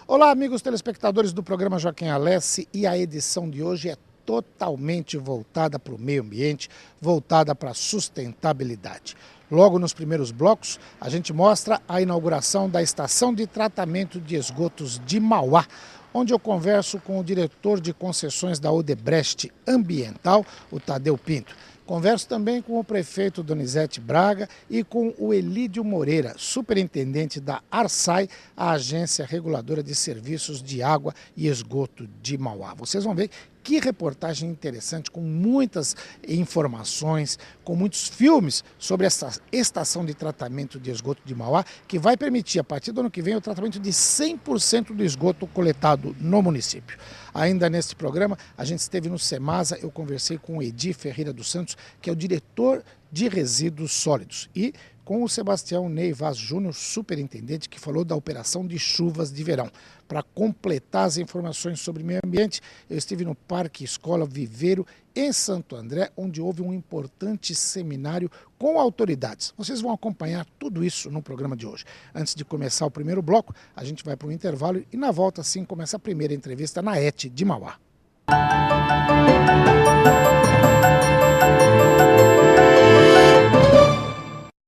Olá, amigos telespectadores do programa Joaquim Alessi, e a edição de hoje é totalmente voltada para o meio ambiente, voltada para a sustentabilidade. Logo nos primeiros blocos, a gente mostra a inauguração da estação de tratamento de esgotos de Mauá, onde eu converso com o diretor de concessões da Odebrecht Ambiental, o Tadeu Pinto. Converso também com o prefeito Donizete Braga e com o Elídio Moreira, superintendente da ARSAI, a Agência Reguladora de Serviços de Água e Esgoto de Mauá. Vocês vão ver que reportagem interessante, com muitas informações, com muitos filmes sobre essa estação de tratamento de esgoto de Mauá, que vai permitir, a partir do ano que vem, o tratamento de 100% do esgoto coletado no município. Ainda neste programa, a gente esteve no Semasa, eu conversei com o Edi Ferreira dos Santos, que é o diretor de resíduos sólidos, e com o Sebastião Ney Vaz Júnior, superintendente, que falou da operação de chuvas de verão. Para completar as informações sobre meio ambiente, eu estive no Parque Escola Viveiro, em Santo André, onde houve um importante seminário com autoridades. Vocês vão acompanhar tudo isso no programa de hoje. Antes de começar o primeiro bloco, a gente vai para um intervalo e na volta, sim, começa a primeira entrevista na ET de Mauá.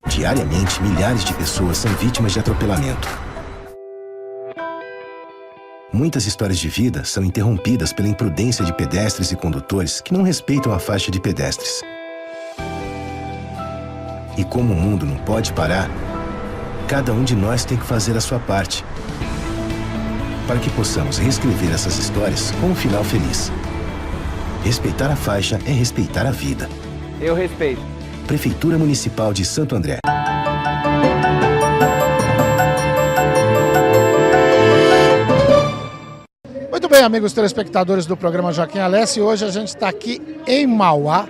Diariamente, milhares de pessoas são vítimas de atropelamento. Muitas histórias de vida são interrompidas pela imprudência de pedestres e condutores que não respeitam a faixa de pedestres. E como o mundo não pode parar, cada um de nós tem que fazer a sua parte, para que possamos reescrever essas histórias com um final feliz. Respeitar a faixa é respeitar a vida. Eu respeito. Prefeitura Municipal de Santo André. Muito bem, amigos telespectadores do programa Joaquim Alessi, hoje a gente está aqui em Mauá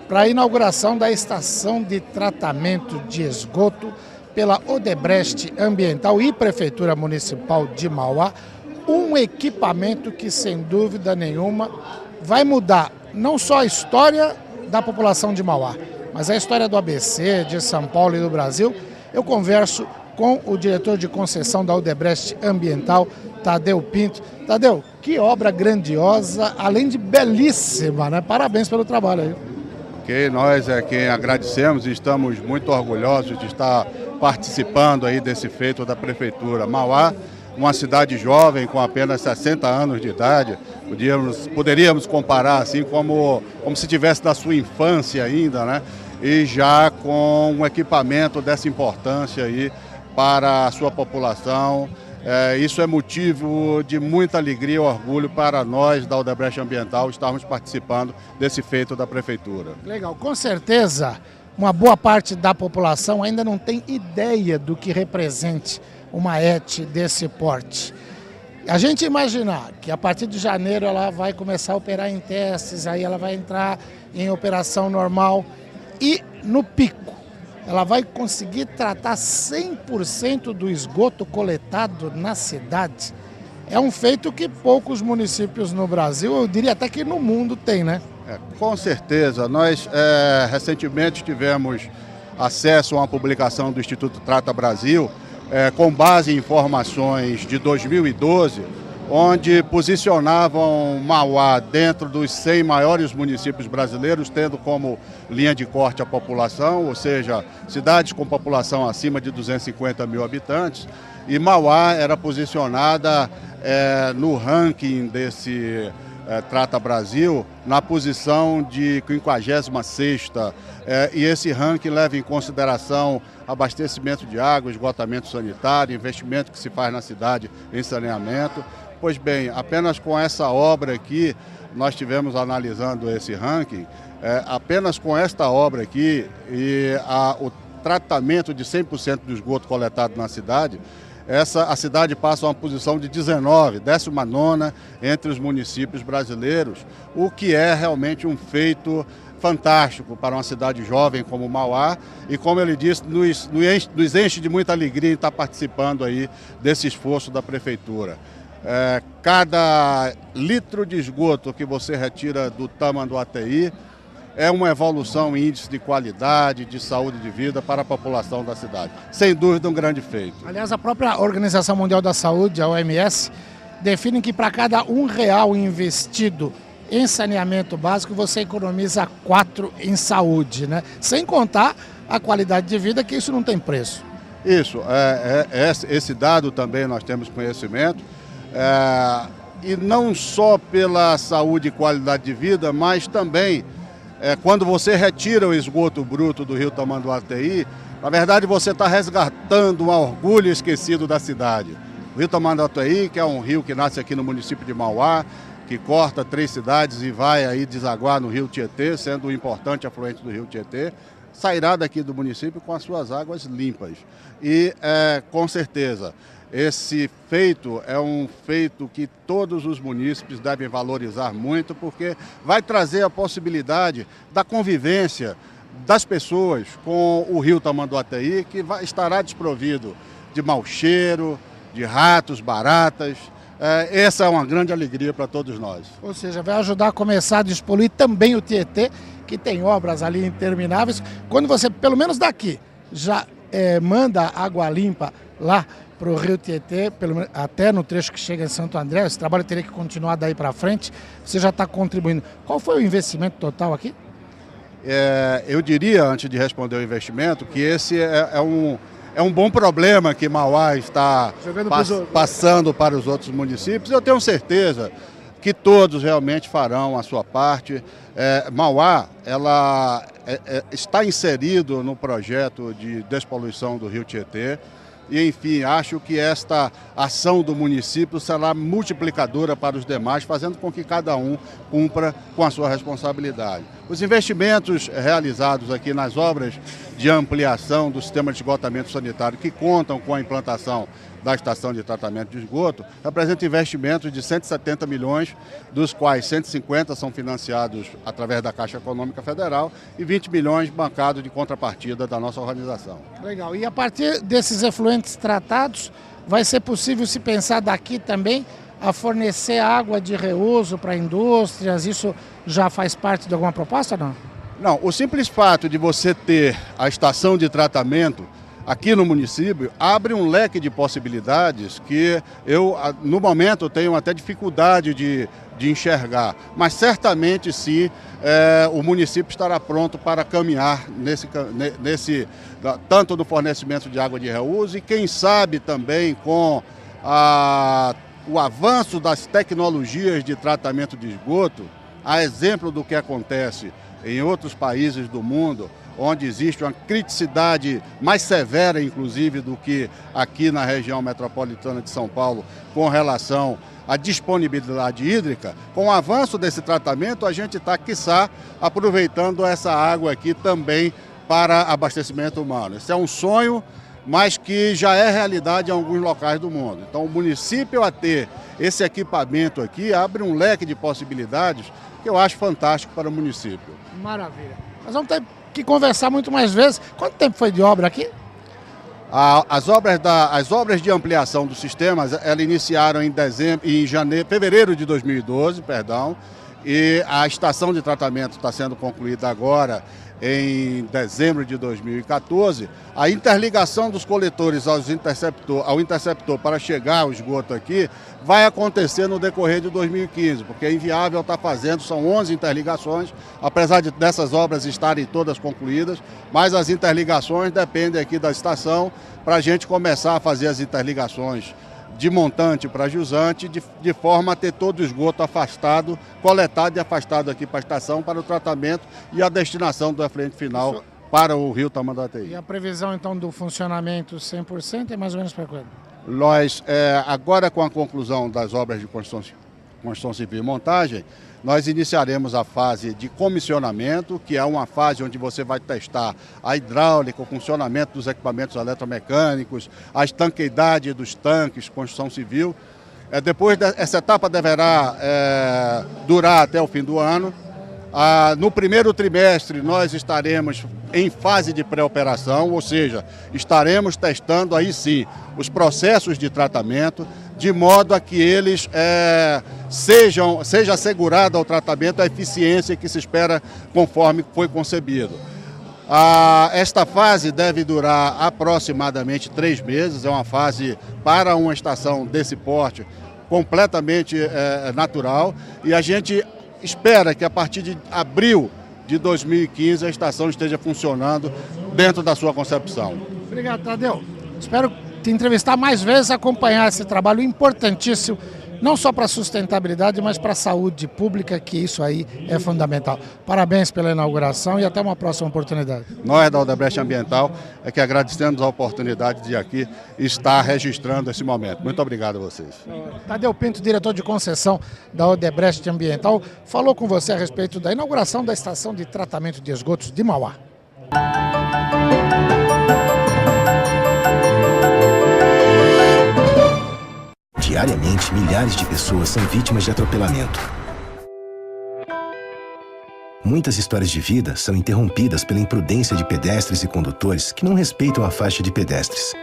para a inauguração da estação de tratamento de esgoto pela Odebrecht Ambiental e Prefeitura Municipal de Mauá, um equipamento que, sem dúvida nenhuma, vai mudar não só a história da população de Mauá, mas a história do ABC, de São Paulo e do Brasil. Eu converso com o diretor de concessão da Odebrecht Ambiental, Tadeu Pinto. Tadeu, que obra grandiosa, além de belíssima, né? Parabéns pelo trabalho aí. Ok, nós é quem agradecemos e estamos muito orgulhosos de estar participando aí desse feito da Prefeitura. Mauá, uma cidade jovem com apenas 60 anos de idade, poderíamos comparar assim como se tivesse da sua infância ainda, né? E já com um equipamento dessa importância aí para a sua população. Isso é motivo de muita alegria e orgulho para nós da Odebrecht Ambiental estarmos participando desse feito da Prefeitura. Legal, com certeza uma boa parte da população ainda não tem ideia do que represente uma ET desse porte. A gente imaginar que a partir de janeiro ela vai começar a operar em testes, aí ela vai entrar em operação normal e no pico ela vai conseguir tratar 100% do esgoto coletado na cidade. É um feito que poucos municípios no Brasil, eu diria até que no mundo, tem, né? Com certeza. Nós recentemente tivemos acesso a uma publicação do Instituto Trata Brasil, com base em informações de 2012, onde posicionavam Mauá dentro dos 100 maiores municípios brasileiros, tendo como linha de corte a população, ou seja, cidades com população acima de 250 mil habitantes, e Mauá era posicionada no ranking desse Trata Brasil na posição de 56ª, e esse ranking leva em consideração abastecimento de água, esgotamento sanitário, investimento que se faz na cidade em saneamento. Pois bem, apenas com essa obra aqui, nós tivemos analisando esse ranking, apenas com esta obra aqui e o tratamento de 100% do esgoto coletado na cidade, a cidade passa a uma posição de 19ª entre os municípios brasileiros, o que é realmente um feito fantástico para uma cidade jovem como Mauá e, como ele disse, nos enche de muita alegria em estar participando aí desse esforço da Prefeitura. Cada litro de esgoto que você retira do Tamanduateí é uma evolução em índice de qualidade, de saúde de vida para a população da cidade. Sem dúvida, um grande feito. Aliás, a própria Organização Mundial da Saúde, a OMS, define que para cada R$1 investido em saneamento básico, você economiza 4 em saúde, né? Sem contar a qualidade de vida, que isso não tem preço. Isso, esse dado também nós temos conhecimento, e não só pela saúde e qualidade de vida, mas também quando você retira o esgoto bruto do rio Tamanduateí, na verdade você está resgatando um orgulho esquecido da cidade. O rio Tamanduateí, que é um rio que nasce aqui no município de Mauá, que corta 3 cidades e vai aí desaguar no rio Tietê, sendo um importante afluente do rio Tietê, sairá daqui do município com as suas águas limpas. E, com certeza, esse feito é um feito que todos os munícipes devem valorizar muito, porque vai trazer a possibilidade da convivência das pessoas com o rio Tamanduateí, que estará desprovido de mau cheiro, de ratos, baratas. Essa é uma grande alegria para todos nós. Ou seja, vai ajudar a começar a despoluir também o Tietê, que tem obras ali intermináveis. Quando você, pelo menos daqui, já manda água limpa lá para o rio Tietê, até no trecho que chega em Santo André, esse trabalho teria que continuar daí para frente, você já está contribuindo. Qual foi o investimento total aqui? Eu diria, antes de responder o investimento, que esse é um bom problema que Mauá está passando para os outros municípios. Eu tenho certeza que todos realmente farão a sua parte. Mauá, ela está inserido no projeto de despoluição do rio Tietê. E, enfim, acho que esta ação do município será multiplicadora para os demais, fazendo com que cada um cumpra com a sua responsabilidade. Os investimentos realizados aqui nas obras de ampliação do sistema de esgotamento sanitário, que contam com a implantação da estação de tratamento de esgoto, representam investimentos de 170 milhões, dos quais 150 são financiados através da Caixa Econômica Federal e 20 milhões bancados de contrapartida da nossa organização. Legal. E a partir desses efluentes tratados, vai ser possível se pensar daqui também a fornecer água de reuso para indústrias? Isso já faz parte de alguma proposta ou não? Não, o simples fato de você ter a estação de tratamento aqui no município abre um leque de possibilidades que eu, no momento, tenho até dificuldade de enxergar. Mas certamente sim, o município estará pronto para caminhar tanto no fornecimento de água de reuso e quem sabe também com o avanço das tecnologias de tratamento de esgoto, a exemplo do que acontece em outros países do mundo, onde existe uma criticidade mais severa, inclusive, do que aqui na região metropolitana de São Paulo, com relação à disponibilidade hídrica. Com o avanço desse tratamento, a gente está, quiçá, aproveitando essa água aqui também para abastecimento humano. Esse é um sonho, mas que já é realidade em alguns locais do mundo. Então, o município a ter esse equipamento aqui abre um leque de possibilidades que eu acho fantástico para o município. Maravilha. Nós vamos ter que conversar muito mais vezes. Quanto tempo foi de obra aqui? As obras de ampliação dos sistemas, elas iniciaram em fevereiro de 2012, e a estação de tratamento está sendo concluída agora em dezembro de 2014. A interligação dos coletores ao interceptor para chegar ao esgoto aqui vai acontecer no decorrer de 2015, porque é inviável estar fazendo, são 11 interligações, apesar dessas obras estarem todas concluídas, mas as interligações dependem aqui da estação para a gente começar a fazer as interligações de montante para jusante, de forma a ter todo o esgoto afastado, coletado e afastado aqui para a estação, para o tratamento e a destinação do efluente final para o rio Tamanduateí. E a previsão, então, do funcionamento 100% é mais ou menos para quando? Nós, agora com a conclusão das obras de construção civil e montagem, nós iniciaremos a fase de comissionamento, que é uma fase onde você vai testar a hidráulica, o funcionamento dos equipamentos eletromecânicos, a estanqueidade dos tanques, construção civil. Depois, essa etapa deverá durar até o fim do ano. No primeiro trimestre, nós estaremos em fase de pré-operação, ou seja, estaremos testando aí sim os processos de tratamento, de modo a que eles seja assegurada ao tratamento a eficiência que se espera conforme foi concebido. Esta fase deve durar aproximadamente 3 meses, é uma fase para uma estação desse porte completamente natural, e a gente espera que a partir de abril de 2015 a estação esteja funcionando dentro da sua concepção. Obrigado, Tadeu. Espero te entrevistar mais vezes, acompanhar esse trabalho importantíssimo, não só para a sustentabilidade, mas para a saúde pública, que isso aí é fundamental. Parabéns pela inauguração e até uma próxima oportunidade. Nós da Odebrecht Ambiental é que agradecemos a oportunidade de aqui estar registrando esse momento. Muito obrigado a vocês. Tadeu Pinto, diretor de concessão da Odebrecht Ambiental, falou com você a respeito da inauguração da estação de tratamento de esgotos de Mauá. Diariamente, milhares de pessoas são vítimas de atropelamento. Muitas histórias de vida são interrompidas pela imprudência de pedestres e condutores que não respeitam a faixa de pedestres.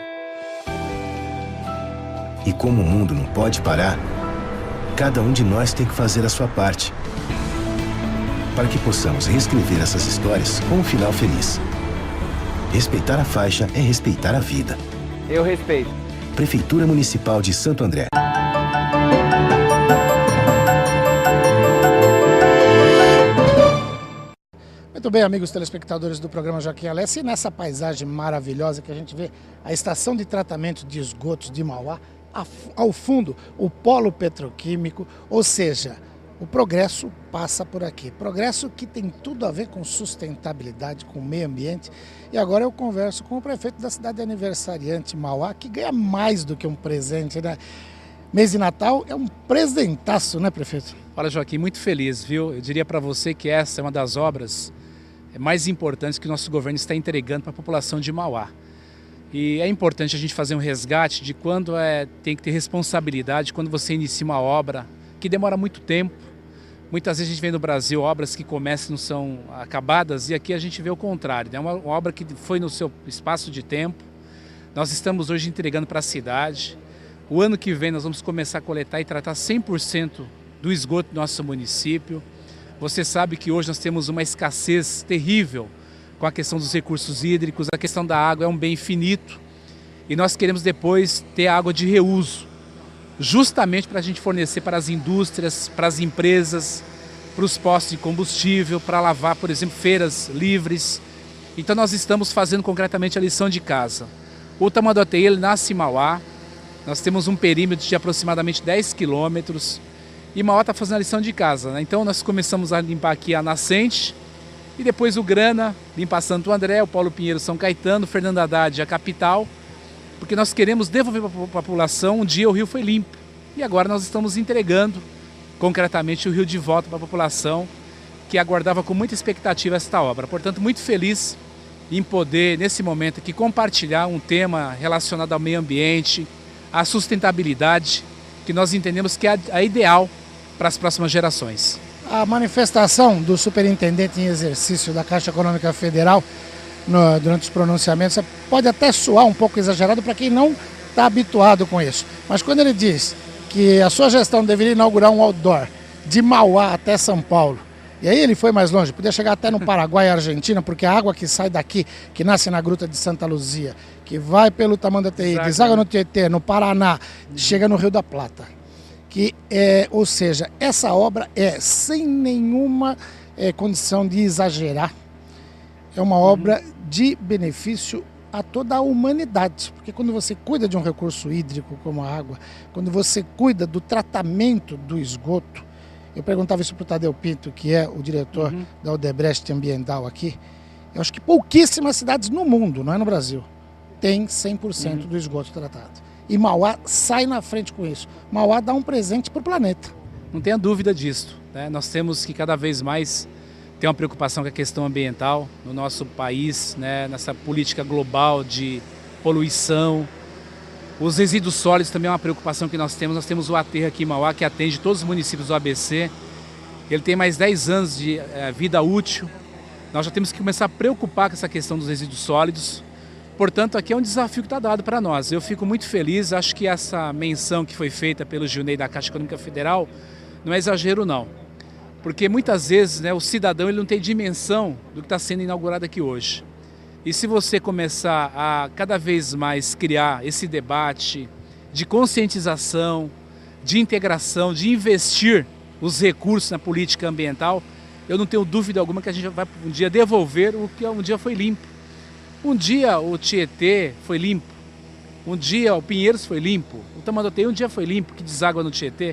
E como o mundo não pode parar, cada um de nós tem que fazer a sua parte, para que possamos reescrever essas histórias com um final feliz. Respeitar a faixa é respeitar a vida. Eu respeito. Prefeitura Municipal de Santo André. Muito bem, amigos telespectadores do programa Joaquim Alessi, e nessa paisagem maravilhosa que a gente vê a estação de tratamento de esgotos de Mauá, ao fundo o polo petroquímico, ou seja, o progresso passa por aqui. Progresso que tem tudo a ver com sustentabilidade, com o meio ambiente. E agora eu converso com o prefeito da cidade aniversariante, Mauá, que ganha mais do que um presente, né? Mês de Natal é um presentaço, né, prefeito? Olha, Joaquim, muito feliz, viu? Eu diria para você que essa é uma das obras mais importantes que o nosso governo está entregando para a população de Mauá. E é importante a gente fazer um resgate de quando tem que ter responsabilidade, quando você inicia uma obra que demora muito tempo. Muitas vezes a gente vê no Brasil obras que começam e não são acabadas, e aqui a gente vê o contrário, né? Uma obra que foi no seu espaço de tempo. Nós estamos hoje entregando para a cidade. O ano que vem nós vamos começar a coletar e tratar 100% do esgoto do nosso município. Você sabe que hoje nós temos uma escassez terrível com a questão dos recursos hídricos, a questão da água é um bem finito e nós queremos depois ter água de reuso, justamente para a gente fornecer para as indústrias, para as empresas, para os postos de combustível, para lavar, por exemplo, feiras livres. Então nós estamos fazendo concretamente a lição de casa. O Tamanduateí, ele nasce em Mauá, nós temos um perímetro de aproximadamente 10 quilômetros e Mauá está fazendo a lição de casa, né? Então nós começamos a limpar aqui a nascente e depois o Grana, limpar Santo André, o Paulo Pinheiro, São Caetano, Fernando Haddad, a capital, porque nós queremos devolver para a população. Um dia o rio foi limpo e agora nós estamos entregando concretamente o rio de volta para a população que aguardava com muita expectativa esta obra. Portanto, muito feliz em poder, nesse momento aqui, compartilhar um tema relacionado ao meio ambiente, à sustentabilidade, que nós entendemos que é a ideal para as próximas gerações. A manifestação do superintendente em exercício da Caixa Econômica Federal durante os pronunciamentos pode até soar um pouco exagerado para quem não está habituado com isso. Mas quando ele diz que a sua gestão deveria inaugurar um outdoor de Mauá até São Paulo, e aí ele foi mais longe, podia chegar até no Paraguai e Argentina, porque a água que sai daqui, que nasce na Gruta de Santa Luzia, que vai pelo Tamanduateí, deságua no Tietê, no Paraná, chega no Rio da Plata. Ou seja, essa obra é sem nenhuma condição de exagerar, é uma obra de benefício a toda a humanidade, porque quando você cuida de um recurso hídrico como a água, quando você cuida do tratamento do esgoto, eu perguntava isso para o Tadeu Pinto, que é o diretor da Odebrecht Ambiental aqui, eu acho que pouquíssimas cidades no mundo, não é no Brasil, tem 100% do esgoto tratado. E Mauá sai na frente com isso. Mauá dá um presente para o planeta. Não tenha dúvida disso, né? Nós temos que cada vez mais ter uma preocupação com a questão ambiental no nosso país, né? Nessa política global de poluição. Os resíduos sólidos também é uma preocupação que nós temos. Nós temos o aterro aqui em Mauá, que atende todos os municípios do ABC. Ele tem mais 10 anos de vida útil. Nós já temos que começar a preocupar com essa questão dos resíduos sólidos. Portanto, aqui é um desafio que está dado para nós. Eu fico muito feliz, acho que essa menção que foi feita pelo Gilney da Caixa Econômica Federal não é exagero não. Porque muitas vezes, né, o cidadão ele não tem dimensão do que está sendo inaugurado aqui hoje. E se você começar a cada vez mais criar esse debate de conscientização, de integração, de investir os recursos na política ambiental, eu não tenho dúvida alguma que a gente vai um dia devolver o que um dia foi limpo. Um dia o Tietê foi limpo, um dia o Pinheiros foi limpo, o Tamanduateí um dia foi limpo, que deságua no Tietê.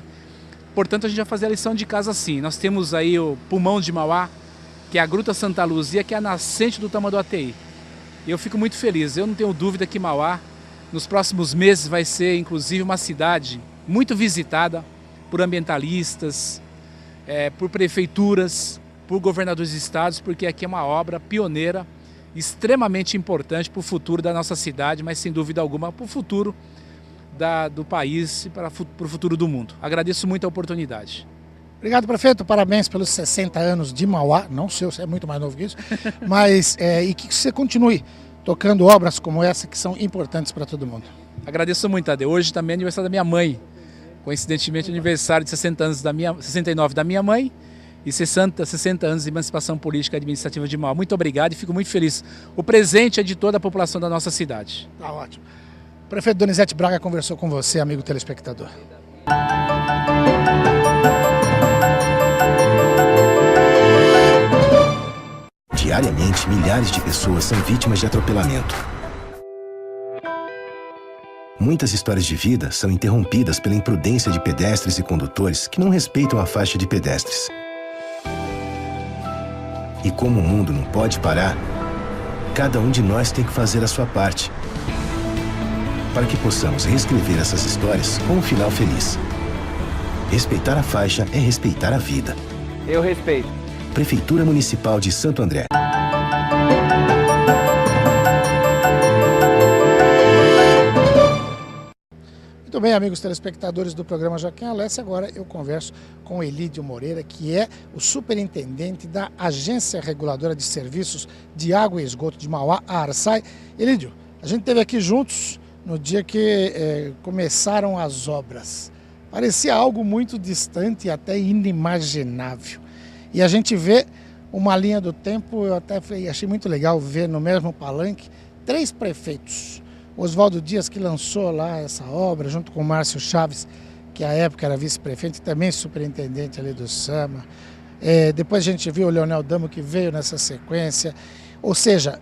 Portanto, a gente vai fazer a lição de casa assim. Nós temos aí o pulmão de Mauá, que é a Gruta Santa Luzia, que é a nascente do Tamanduateí. E eu fico muito feliz, eu não tenho dúvida que Mauá, nos próximos meses, vai ser inclusive uma cidade muito visitada por ambientalistas, por prefeituras, por governadores de estados, porque aqui é uma obra pioneira, extremamente importante para o futuro da nossa cidade, mas sem dúvida alguma para o futuro do país e para o futuro do mundo. Agradeço muito a oportunidade. Obrigado, prefeito. Parabéns pelos 60 anos de Mauá. Não sei, você é muito mais novo que isso. Mas, e que você continue tocando obras como essa que são importantes para todo mundo. Agradeço muito, Tadeu. Hoje também é aniversário da minha mãe. Coincidentemente, aniversário de 69 da minha mãe e 60 anos de emancipação política e administrativa de Mauá. Muito obrigado e fico muito feliz. O presente é de toda a população da nossa cidade. Tá ótimo. O prefeito Donizete Braga conversou com você, amigo telespectador. Diariamente, milhares de pessoas são vítimas de atropelamento. Muitas histórias de vida são interrompidas pela imprudência de pedestres e condutores que não respeitam a faixa de pedestres. E como o mundo não pode parar, cada um de nós tem que fazer a sua parte, para que possamos reescrever essas histórias com um final feliz. Respeitar a faixa é respeitar a vida. Eu respeito. Prefeitura Municipal de Santo André. Muito bem, amigos telespectadores do programa Joaquim Alessi, agora eu converso com Elídio Moreira, que é o superintendente da Agência Reguladora de Serviços de Água e Esgoto de Mauá, a ARSAI. Elídio, a gente esteve aqui juntos no dia que começaram as obras. Parecia algo muito distante e até inimaginável. E a gente vê uma linha do tempo, eu até achei muito legal ver no mesmo palanque 3 prefeitos. Oswaldo Dias, que lançou lá essa obra, junto com o Márcio Chaves, que à época era vice-prefeito e também superintendente ali do SAMA. Depois a gente viu o Leonel Damo, que veio nessa sequência. Ou seja,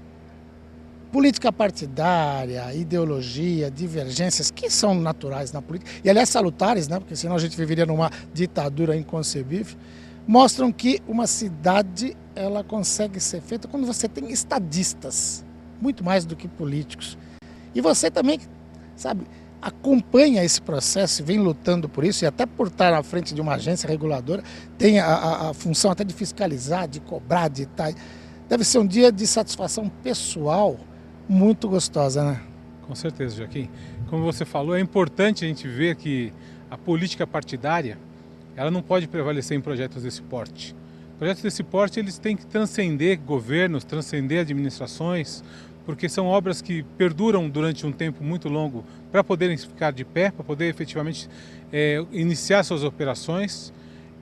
política partidária, ideologia, divergências, que são naturais na política, e aliás salutares, né? Porque senão a gente viveria numa ditadura inconcebível, mostram que uma cidade ela consegue ser feita quando você tem estadistas, muito mais do que políticos. E você também, sabe, acompanha esse processo e vem lutando por isso, e até por estar na frente de uma agência reguladora, tem a função até de fiscalizar, de cobrar, de estar. Deve ser um dia de satisfação pessoal muito gostosa, né? Com certeza, Joaquim. Como você falou, é importante a gente ver que a política partidária, ela não pode prevalecer em projetos desse porte. Projetos desse porte, eles têm que transcender governos, transcender administrações, porque são obras que perduram durante um tempo muito longo para poderem ficar de pé, para poder efetivamente iniciar suas operações,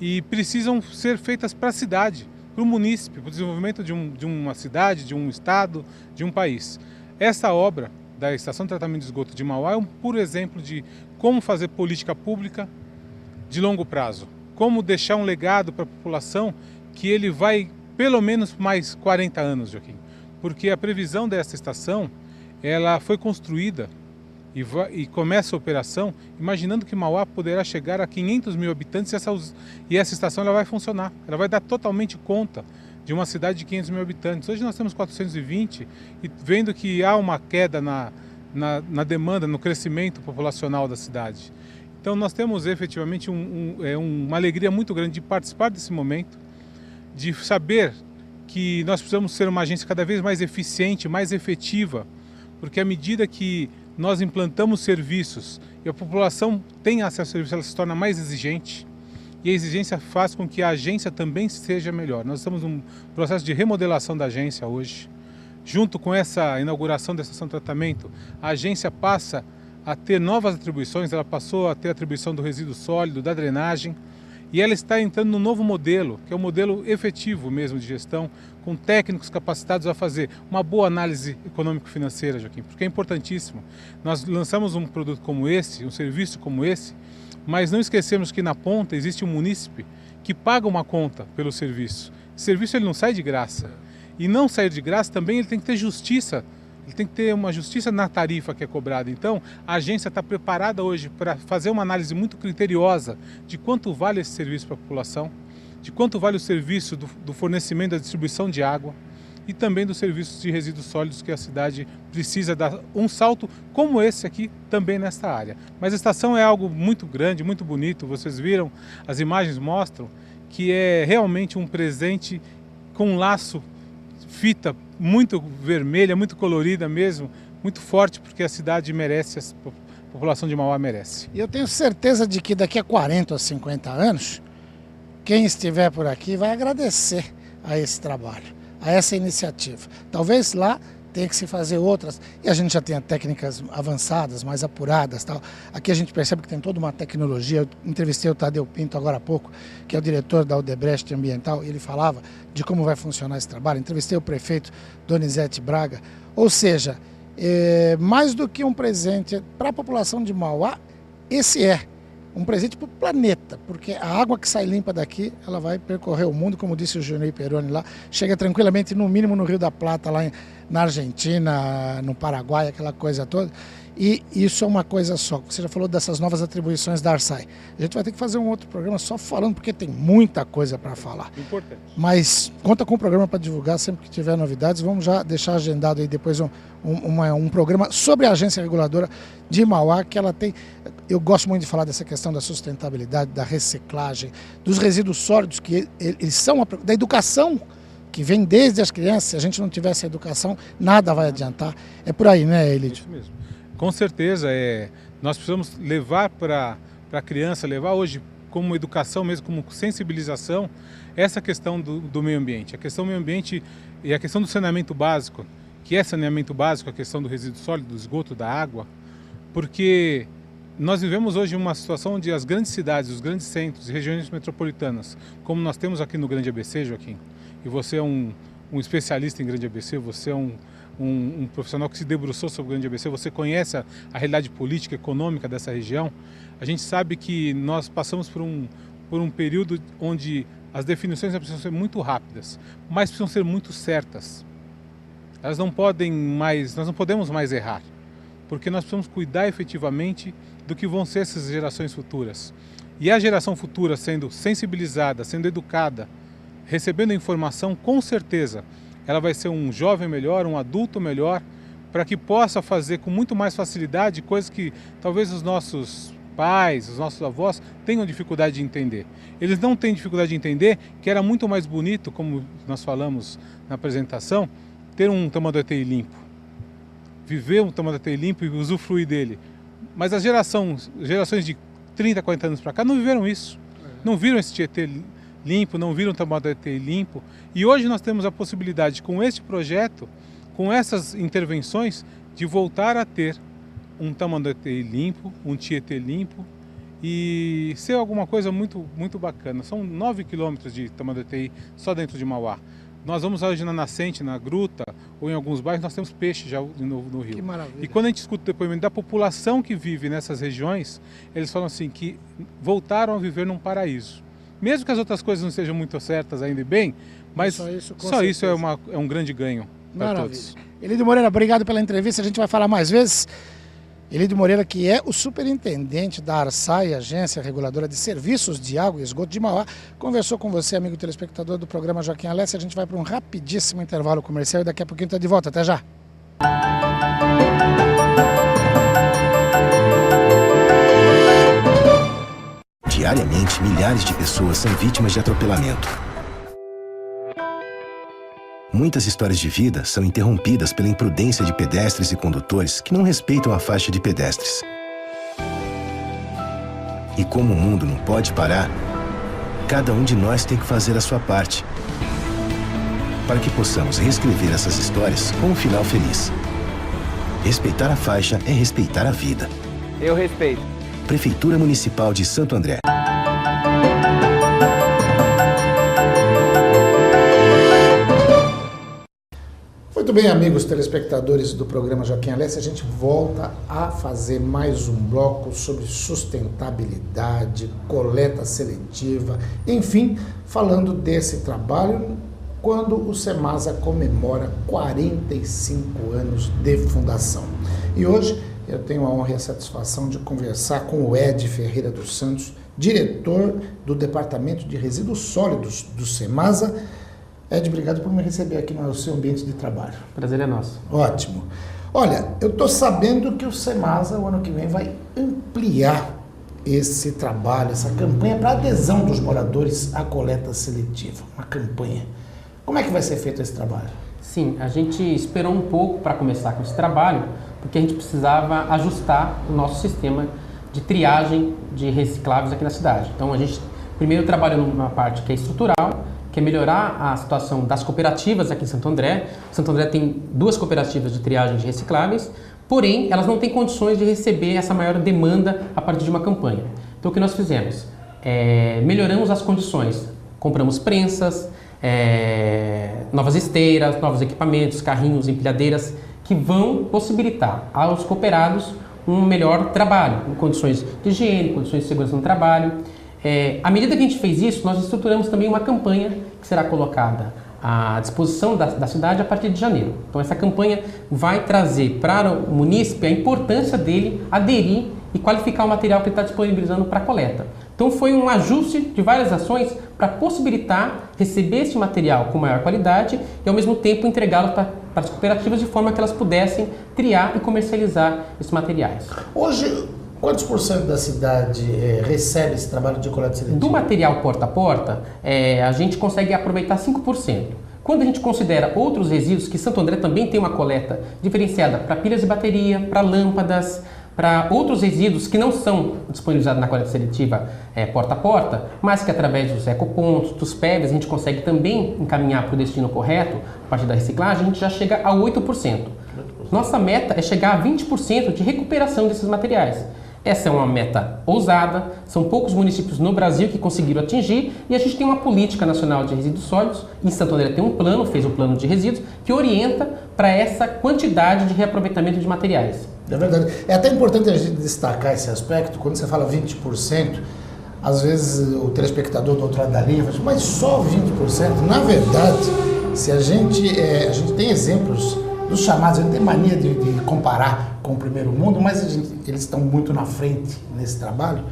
e precisam ser feitas para a cidade, para o munícipe, para o desenvolvimento de uma cidade, de um estado, de um país. Essa obra da Estação de Tratamento de Esgoto de Mauá é um puro exemplo de como fazer política pública de longo prazo, como deixar um legado para a população que ele vai pelo menos mais 40 anos, Joaquim. Porque a previsão dessa estação, ela foi construída e começa a operação imaginando que Mauá poderá chegar a 500 mil habitantes e essa estação ela vai funcionar, ela vai dar totalmente conta de uma cidade de 500 mil habitantes. Hoje nós temos 420 e vendo que há uma queda na demanda, no crescimento populacional da cidade. Então nós temos efetivamente uma alegria muito grande de participar desse momento, de saber que nós precisamos ser uma agência cada vez mais eficiente, mais efetiva, porque à medida que nós implantamos serviços e a população tem acesso a serviços, ela se torna mais exigente, e a exigência faz com que a agência também seja melhor. Nós estamos num processo de remodelação da agência hoje, junto com essa inauguração da estação de tratamento, a agência passa a ter novas atribuições, ela passou a ter a atribuição do resíduo sólido, da drenagem, e ela está entrando num novo modelo, que é um modelo efetivo mesmo de gestão, com técnicos capacitados a fazer uma boa análise econômico-financeira, Joaquim, porque é importantíssimo. Nós lançamos um produto como esse, um serviço como esse, mas não esquecemos que na ponta existe um munícipe que paga uma conta pelo serviço. O serviço ele não sai de graça. E não sair de graça também ele tem que ter justiça. Ele tem que ter uma justiça na tarifa que é cobrada. Então, a agência está preparada hoje para fazer uma análise muito criteriosa de quanto vale esse serviço para a população, de quanto vale o serviço do fornecimento da distribuição de água e também dos serviços de resíduos sólidos que a cidade precisa dar um salto como esse aqui também nesta área. Mas a estação é algo muito grande, muito bonito. Vocês viram, as imagens mostram que é realmente um presente com um laço, fita muito vermelha, muito colorida mesmo, muito forte, porque a cidade merece, a população de Mauá merece. E eu tenho certeza de que daqui a 40 ou 50 anos, quem estiver por aqui vai agradecer a esse trabalho, a essa iniciativa. Talvez lá tenha que se fazer outras, e a gente já tem técnicas avançadas, mais apuradas, tal. Aqui a gente percebe que tem toda uma tecnologia. Eu entrevistei o Tadeu Pinto agora há pouco, que é o diretor da Odebrecht Ambiental, e ele falava de como vai funcionar esse trabalho. Entrevistei o prefeito Donizete Braga. Ou seja, mais do que um presente para a população de Mauá, esse é um presente para o planeta, porque a água que sai limpa daqui, ela vai percorrer o mundo, como disse o Junei Peroni lá, chega tranquilamente, no mínimo, no Rio da Plata, lá na Argentina, no Paraguai, aquela coisa toda. E isso é uma coisa só. Você já falou dessas novas atribuições da Arsai. A gente vai ter que fazer um outro programa só falando, porque tem muita coisa para falar. Importante. Mas conta com o programa para divulgar sempre que tiver novidades. Vamos já deixar agendado aí depois um programa sobre a agência reguladora de Mauá, que ela tem. Eu gosto muito de falar dessa questão da sustentabilidade, da reciclagem, dos resíduos sólidos, que eles são da educação, que vem desde as crianças. Se a gente não tivesse educação, nada vai adiantar. É por aí, né, Elídio? Isso mesmo. Com certeza, nós precisamos levar para a criança, levar hoje como educação mesmo, como sensibilização, essa questão do meio ambiente. A questão do meio ambiente e a questão do saneamento básico, que é saneamento básico, a questão do resíduo sólido, do esgoto, da água, porque nós vivemos hoje uma situação onde as grandes cidades, os grandes centros e regiões metropolitanas, como nós temos aqui no Grande ABC, Joaquim, e você é um especialista em Grande ABC, você é um profissional que se debruçou sobre o Grande ABC, você conhece a realidade política, econômica dessa região, a gente sabe que nós passamos por um período onde as definições precisam ser muito rápidas, mas precisam ser muito certas. Elas não podem mais, nós não podemos mais errar, porque nós precisamos cuidar efetivamente do que vão ser essas gerações futuras. E a geração futura sendo sensibilizada, sendo educada, recebendo informação, com certeza, ela vai ser um jovem melhor, um adulto melhor, para que possa fazer com muito mais facilidade coisas que talvez os nossos pais, os nossos avós tenham dificuldade de entender. Eles não têm dificuldade de entender que era muito mais bonito, como nós falamos na apresentação, ter um Tamanduateí limpo, viver um Tamanduateí limpo e usufruir dele. Mas as gerações de 30, 40 anos para cá não viveram isso, não viram esse Tietê limpo, não viram o Tamanduateí limpo. E hoje nós temos a possibilidade, com este projeto, com essas intervenções, de voltar a ter um Tamanduateí limpo, um Tietê limpo e ser alguma coisa muito, muito bacana. São 9 quilômetros de Tamanduateí só dentro de Mauá. Nós vamos hoje na nascente, na gruta ou em alguns bairros, nós temos peixe já no rio. Que maravilha. E quando a gente escuta o depoimento da população que vive nessas regiões, eles falam assim que voltaram a viver num paraíso. Mesmo que as outras coisas não sejam muito certas ainda e bem, mas só isso é um grande ganho para todos. Elídio Moreira, obrigado pela entrevista. A gente vai falar mais vezes. Elídio Moreira, que é o superintendente da Arsai, Agência Reguladora de Serviços de Água e Esgoto de Mauá, conversou com você, amigo telespectador do programa Joaquim Alessi. A gente vai para um rapidíssimo intervalo comercial e daqui a pouquinho está de volta. Até já! Diariamente, milhares de pessoas são vítimas de atropelamento. Muitas histórias de vida são interrompidas pela imprudência de pedestres e condutores que não respeitam a faixa de pedestres. E como o mundo não pode parar, cada um de nós tem que fazer a sua parte para que possamos reescrever essas histórias com um final feliz. Respeitar a faixa é respeitar a vida. Eu respeito. Prefeitura Municipal de Santo André. Muito bem, amigos telespectadores do programa Joaquim Alessi, a gente volta a fazer mais um bloco sobre sustentabilidade, coleta seletiva, enfim, falando desse trabalho quando o SEMASA comemora 45 anos de fundação. E hoje eu tenho a honra e a satisfação de conversar com o Ed Ferreira dos Santos, diretor do Departamento de Resíduos Sólidos do SEMASA. Ed, obrigado por me receber aqui no seu ambiente de trabalho. Prazer é nosso. Ótimo. Olha, eu estou sabendo que o SEMASA, o ano que vem, vai ampliar esse trabalho, essa campanha para adesão dos moradores à coleta seletiva. Uma campanha. Como é que vai ser feito esse trabalho? Sim, a gente esperou um pouco para começar com esse trabalho, porque a gente precisava ajustar o nosso sistema de triagem de recicláveis aqui na cidade. Então a gente primeiro trabalha numa parte que é estrutural, que é melhorar a situação das cooperativas aqui em Santo André. Santo André tem 2 cooperativas de triagem de recicláveis, porém elas não têm condições de receber essa maior demanda a partir de uma campanha. Então o que nós fizemos? Melhoramos as condições, compramos prensas, novas esteiras, novos equipamentos, carrinhos, empilhadeiras, que vão possibilitar aos cooperados um melhor trabalho, em condições de higiene, condições de segurança no trabalho. À medida que a gente fez isso, nós estruturamos também uma campanha que será colocada à disposição da cidade a partir de janeiro. Então essa campanha vai trazer para o munícipe a importância dele aderir e qualificar o material que ele está disponibilizando para coleta. Então foi um ajuste de várias ações para possibilitar receber esse material com maior qualidade e ao mesmo tempo entregá-lo para as cooperativas de forma que elas pudessem triar e comercializar esses materiais. Hoje, quantos por cento da cidade recebe esse trabalho de coleta seletiva? Do material porta a porta, a gente consegue aproveitar 5%. Quando a gente considera outros resíduos, que Santo André também tem uma coleta diferenciada para pilhas de bateria, para lâmpadas, para outros resíduos que não são disponibilizados na coleta seletiva porta a porta, mas que através dos ecopontos, dos PEVs, a gente consegue também encaminhar para o destino correto, a partir da reciclagem, a gente já chega a 8%. Nossa meta é chegar a 20% de recuperação desses materiais. Essa é uma meta ousada, são poucos municípios no Brasil que conseguiram atingir e a gente tem uma política nacional de resíduos sólidos. Em Santo André tem um plano, fez o plano de resíduos, que orienta para essa quantidade de reaproveitamento de materiais. É verdade. É até importante a gente destacar esse aspecto. Quando você fala 20%, às vezes o telespectador do outro lado da linha fala, mas só 20%? Na verdade, se a gente tem exemplos dos chamados, a gente tem mania de comparar com o primeiro mundo, mas eles estão muito na frente nesse trabalho.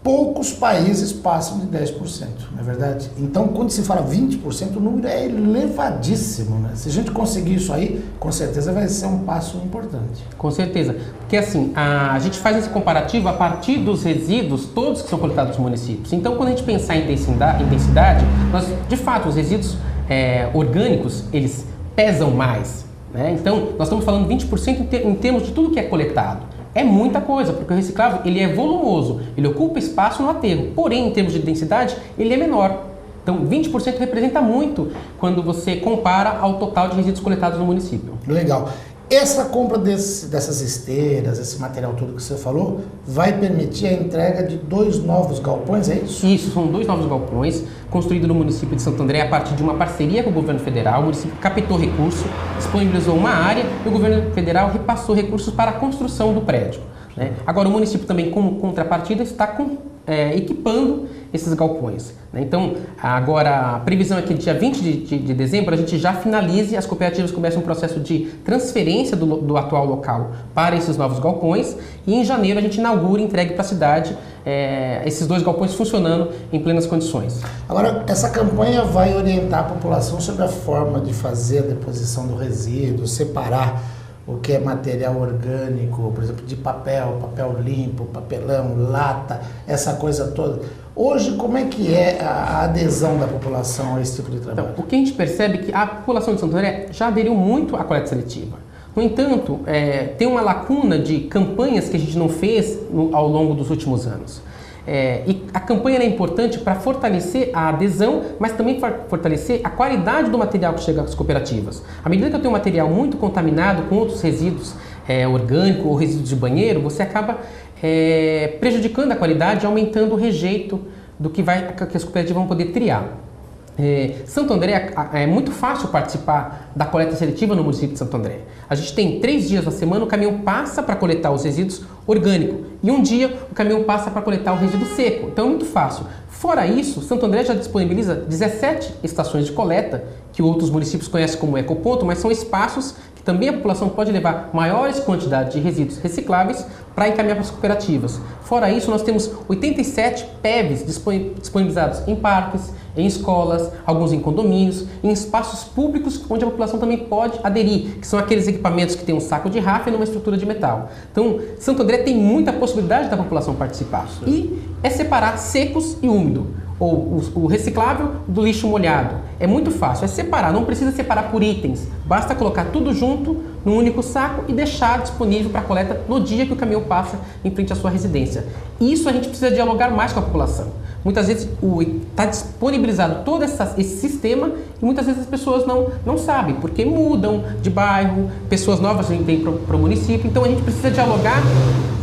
Poucos países passam de 10%, não é verdade? Então, quando se fala 20%, o número é elevadíssimo, né? Se a gente conseguir isso aí, com certeza vai ser um passo importante. Com certeza, porque assim, a gente faz esse comparativo a partir dos resíduos todos que são coletados nos municípios. Então, quando a gente pensar em intensidade, de fato, os resíduos orgânicos, eles pesam mais, né? Então, nós estamos falando 20% em termos de tudo que é coletado. É muita coisa, porque o reciclável ele é volumoso, ele ocupa espaço no aterro, porém, em termos de densidade, ele é menor. Então, 20% representa muito quando você compara ao total de resíduos coletados no município. Legal. Essa compra dessas esteiras, esse material todo que você falou, vai permitir a entrega de 2 novos galpões, é isso? Isso, são 2 novos galpões construídos no município de Santo André a partir de uma parceria com o governo federal. O município captou recursos, disponibilizou uma área e o governo federal repassou recursos para a construção do prédio, né? Agora, o município também, como contrapartida, está equipando esses galpões, né? Então, agora a previsão é que dia 20 de dezembro a gente já finalize, as cooperativas começam um processo de transferência do atual local para esses novos galpões e em janeiro a gente inaugura e entregue para a cidade esses 2 galpões funcionando em plenas condições. Agora, essa campanha vai orientar a população sobre a forma de fazer a deposição do resíduo, separar o que é material orgânico, por exemplo, de papel limpo, papelão, lata, essa coisa toda. Hoje, como é que é a adesão da população a esse tipo de trabalho? Então, o que a gente percebe é que a população de Santo André já aderiu muito à coleta seletiva. No entanto, tem uma lacuna de campanhas que a gente não fez ao longo dos últimos anos. E a campanha é importante para fortalecer a adesão, mas também fortalecer a qualidade do material que chega às cooperativas. À medida que eu tenho um material muito contaminado com outros resíduos orgânicos ou resíduos de banheiro, você acaba prejudicando a qualidade e aumentando o rejeito do que as cooperativas vão poder triar. Santo André, é muito fácil participar da coleta seletiva no município de Santo André. A gente tem 3 dias na semana, o caminhão passa para coletar os resíduos orgânicos e um dia o caminhão passa para coletar o resíduo seco. Então é muito fácil. Fora isso, Santo André já disponibiliza 17 estações de coleta, que outros municípios conhecem como ecoponto, mas são espaços que também a população pode levar maiores quantidades de resíduos recicláveis para encaminhar para as cooperativas. Fora isso, nós temos 87 PEVs disponibilizados em parques, em escolas, alguns em condomínios, em espaços públicos onde a população também pode aderir, que são aqueles equipamentos que tem um saco de rafa e numa estrutura de metal. Então, Santo André tem muita possibilidade da população participar. E é separar secos e úmido, ou o reciclável do lixo molhado. É muito fácil, é separar, não precisa separar por itens, basta colocar tudo junto num único saco e deixar disponível para coleta no dia que o caminhão passa em frente à sua residência. Isso a gente precisa dialogar mais com a população. Muitas vezes está disponibilizado todo esse sistema e muitas vezes as pessoas não sabem, porque mudam de bairro, pessoas novas vêm para o município, então a gente precisa dialogar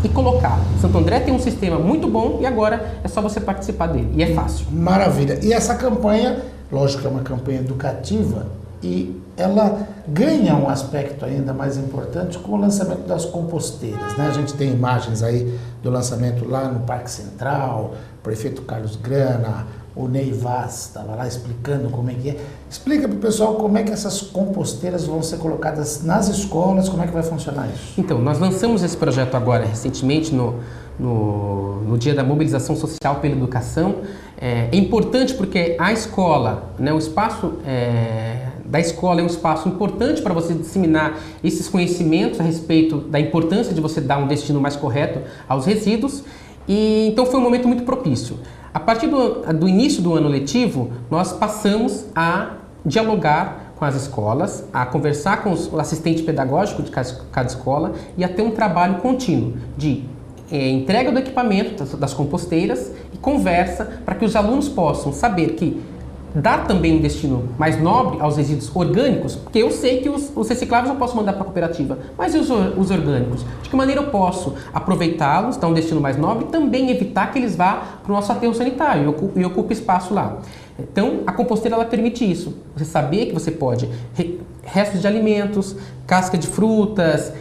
e colocar. Santo André tem um sistema muito bom e agora é só você participar dele, e é fácil. Maravilha. E essa campanha, lógico que é uma campanha educativa, e ela ganha um aspecto ainda mais importante com o lançamento das composteiras, né? A gente tem imagens aí do lançamento lá no Parque Central, o prefeito Carlos Grana, o Ney Vaz estava lá explicando como é que é. Explica para o pessoal como é que essas composteiras vão ser colocadas nas escolas, como é que vai funcionar isso? Então, nós lançamos esse projeto agora, recentemente, no Dia da Mobilização Social pela Educação. É importante porque a escola, né, o espaço da escola é um espaço importante para você disseminar esses conhecimentos a respeito da importância de você dar um destino mais correto aos resíduos. E então foi um momento muito propício. A partir do início do ano letivo, nós passamos a dialogar com as escolas, a conversar com o assistente pedagógico de cada escola e a ter um trabalho contínuo de entrega do equipamento das composteiras e conversa para que os alunos possam saber que dá também um destino mais nobre aos resíduos orgânicos, porque eu sei que os recicláveis eu posso mandar para a cooperativa, mas e os orgânicos? De que maneira eu posso aproveitá-los, dar um destino mais nobre e também evitar que eles vá para o nosso aterro sanitário e ocupe espaço lá. Então, a composteira ela permite isso, você saber que você pode restos de alimentos, casca de frutas,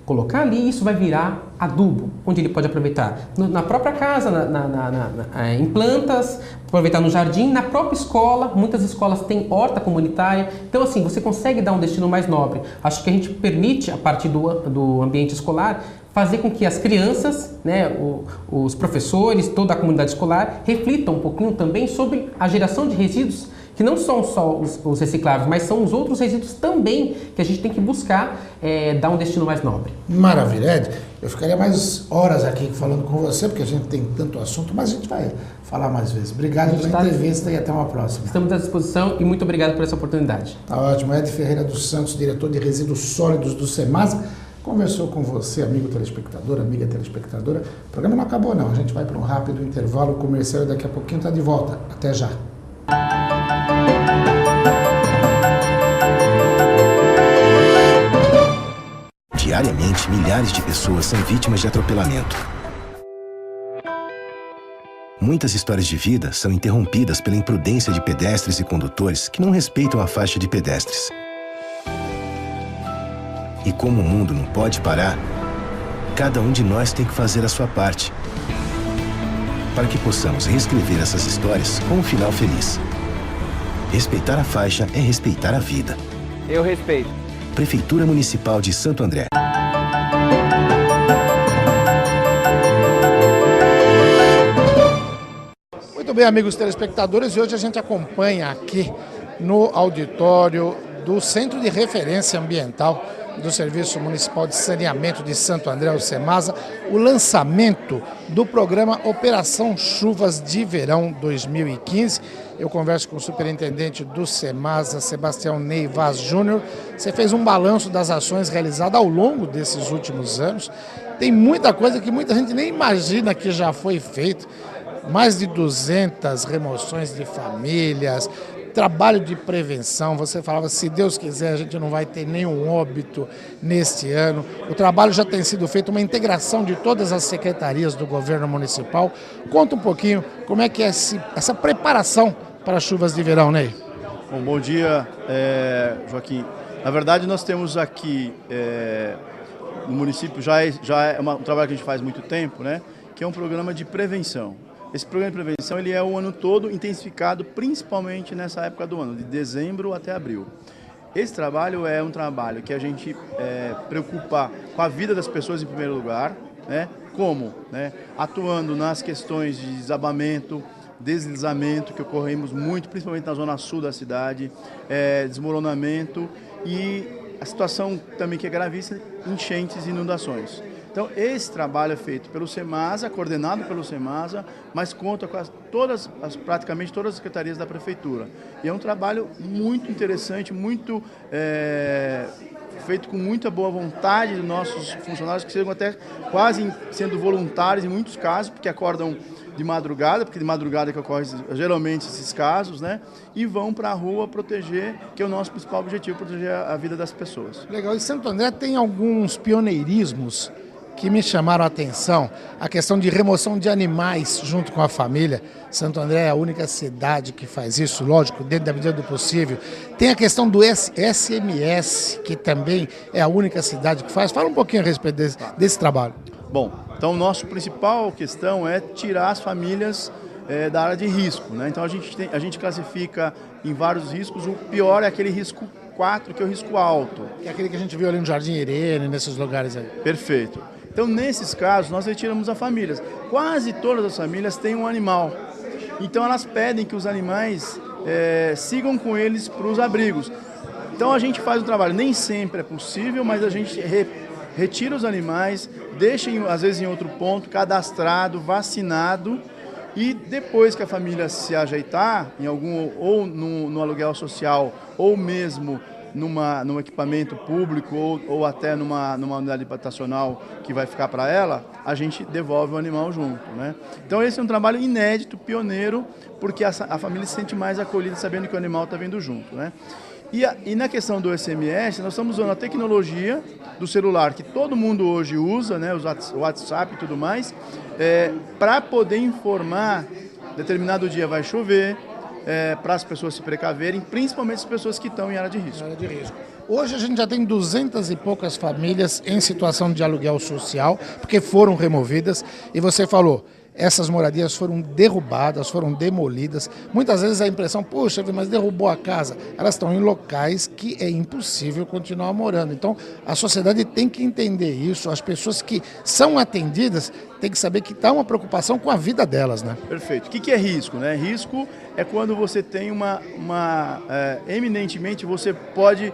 colocar ali e isso vai virar adubo, onde ele pode aproveitar na própria casa, em plantas, aproveitar no jardim, na própria escola. Muitas escolas têm horta comunitária, então assim, você consegue dar um destino mais nobre. Acho que a gente permite, a partir do ambiente escolar, fazer com que as crianças, né, os professores, toda a comunidade escolar, reflitam um pouquinho também sobre a geração de resíduos, que não são só os recicláveis, mas são os outros resíduos também que a gente tem que buscar dar um destino mais nobre. Maravilha, Ed. Eu ficaria mais horas aqui falando com você, porque a gente tem tanto assunto, mas a gente vai falar mais vezes. Obrigado pela entrevista e até uma próxima. Estamos à disposição e muito obrigado por essa oportunidade. Tá ótimo. Ed Ferreira dos Santos, diretor de resíduos sólidos do SEMASA, conversou com você, amigo telespectador, amiga telespectadora. O programa não acabou não, a gente vai para um rápido intervalo comercial e daqui a pouquinho está de volta. Até já. Diariamente, milhares de pessoas são vítimas de atropelamento. Muitas histórias de vida são interrompidas pela imprudência de pedestres e condutores que não respeitam a faixa de pedestres. E como o mundo não pode parar, cada um de nós tem que fazer a sua parte, para que possamos reescrever essas histórias com um final feliz. Respeitar a faixa é respeitar a vida. Eu respeito. Prefeitura Municipal de Santo André. Muito bem, amigos telespectadores, e hoje a gente acompanha aqui no auditório do Centro de Referência Ambiental do Serviço Municipal de Saneamento de Santo André, o SEMASA, o lançamento do programa Operação Chuvas de Verão 2015. Eu converso com o superintendente do SEMASA, Sebastião Ney Vaz Júnior. Você fez um balanço das ações realizadas ao longo desses últimos anos. Tem muita coisa que muita gente nem imagina que já foi feito. Mais de 200 remoções de famílias, trabalho de prevenção. Você falava, se Deus quiser, a gente não vai ter nenhum óbito neste ano. O trabalho já tem sido feito, uma integração de todas as secretarias do governo municipal. Conta um pouquinho como é que é essa preparação para as chuvas de verão, Ney. Bom dia, Joaquim. Na verdade, nós temos aqui no município, já é um trabalho que a gente faz há muito tempo, né? Que é um programa de prevenção. Esse programa de prevenção ele é o ano todo intensificado, principalmente nessa época do ano, de dezembro até abril. Esse trabalho é um trabalho que a gente preocupa com a vida das pessoas em primeiro lugar, né? Como? Né? Atuando nas questões de desabamento, deslizamento, que ocorremos muito, principalmente na zona sul da cidade, desmoronamento e a situação também que é gravíssima, enchentes e inundações. Então, esse trabalho é feito pelo SEMASA, coordenado pelo SEMASA, mas conta com praticamente todas as secretarias da Prefeitura. E é um trabalho muito interessante, muito feito com muita boa vontade dos nossos funcionários, que chegam até quase sendo voluntários em muitos casos, porque acordam de madrugada, porque de madrugada que ocorrem geralmente esses casos, né? E vão para a rua proteger, que é o nosso principal objetivo, proteger a vida das pessoas. Legal. E Santo André tem alguns pioneirismos que me chamaram a atenção, a questão de remoção de animais junto com a família. Santo André é a única cidade que faz isso, lógico, dentro da medida do possível. Tem a questão do SMS, que também é a única cidade que faz. Fala um pouquinho a respeito desse trabalho. Bom, então nossa principal questão é tirar as famílias da área de risco, né? Então a gente classifica em vários riscos, o pior é aquele risco 4, que é o risco alto. Que é aquele que a gente viu ali no Jardim Irene, nesses lugares aí. Perfeito. Então, nesses casos, nós retiramos as famílias. Quase todas as famílias têm um animal. Então, elas pedem que os animais sigam com eles para os abrigos. Então, a gente faz o trabalho. Nem sempre é possível, mas a gente retira os animais, deixa, às vezes, em outro ponto, cadastrado, vacinado. E depois que a família se ajeitar, ou no aluguel social, ou mesmo num equipamento público ou até numa unidade habitacional que vai ficar para ela, a gente devolve o animal junto, né? Então esse é um trabalho inédito, pioneiro, porque a família se sente mais acolhida sabendo que o animal está vindo junto, né? E na questão do SMS, nós estamos usando a tecnologia do celular, que todo mundo hoje usa, né, o WhatsApp e tudo mais, para poder informar, determinado dia vai chover, para as pessoas se precaverem, principalmente as pessoas que estão em área de risco. Hoje a gente já tem 200 e poucas famílias em situação de aluguel social, porque foram removidas, e você falou, essas moradias foram derrubadas, foram demolidas. Muitas vezes a impressão, poxa, mas derrubou a casa. Elas estão em locais que é impossível continuar morando. Então, a sociedade tem que entender isso. As pessoas que são atendidas têm que saber que está uma preocupação com a vida delas, né? Perfeito. O que é risco, né? Risco é quando você tem eminentemente, você pode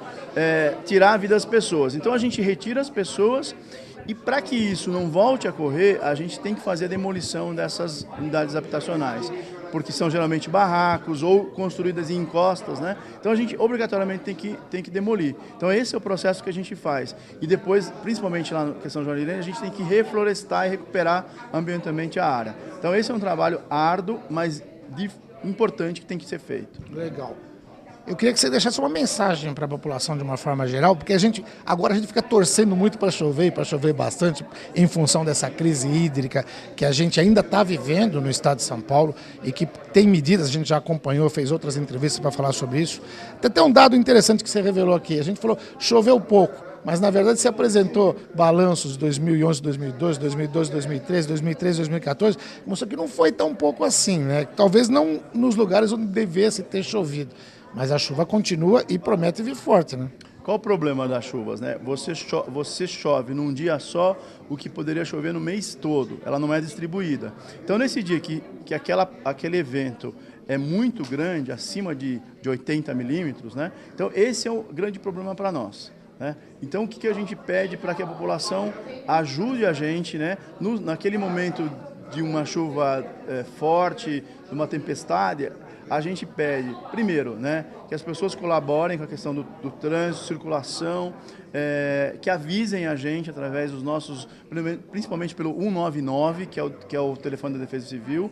tirar a vida das pessoas. Então, a gente retira as pessoas. E para que isso não volte a ocorrer, a gente tem que fazer a demolição dessas unidades habitacionais, porque são geralmente barracos ou construídas em encostas, né? Então a gente obrigatoriamente tem que demolir. Então esse é o processo que a gente faz. E depois, principalmente lá na questão de Jardim Irene, a gente tem que reflorestar e recuperar ambientalmente a área. Então esse é um trabalho árduo, mas importante que tem que ser feito. Legal. Eu queria que você deixasse uma mensagem para a população de uma forma geral, porque agora a gente fica torcendo muito para chover e para chover bastante em função dessa crise hídrica que a gente ainda está vivendo no estado de São Paulo e que tem medidas, a gente já acompanhou, fez outras entrevistas para falar sobre isso. Tem até um dado interessante que você revelou aqui, a gente falou, choveu pouco, mas na verdade se apresentou balanços de 2011, 2012, 2012, 2013, 2013, 2014, mostrou que não foi tão pouco assim, né? Talvez não nos lugares onde devesse ter chovido. Mas a chuva continua e promete vir forte, né? Qual o problema das chuvas, né? Você chove num dia só o que poderia chover no mês todo. Ela não é distribuída. Então, nesse dia que aquele evento é muito grande, acima de 80 milímetros, né? Então, esse é o grande problema para nós. né? Então, o que a gente pede para que a população ajude a gente, né, naquele momento de uma chuva forte, de uma tempestade, a gente pede, primeiro, né, que as pessoas colaborem com a questão do trânsito, circulação, que avisem a gente através dos nossos, principalmente pelo 199, que é o telefone da Defesa Civil.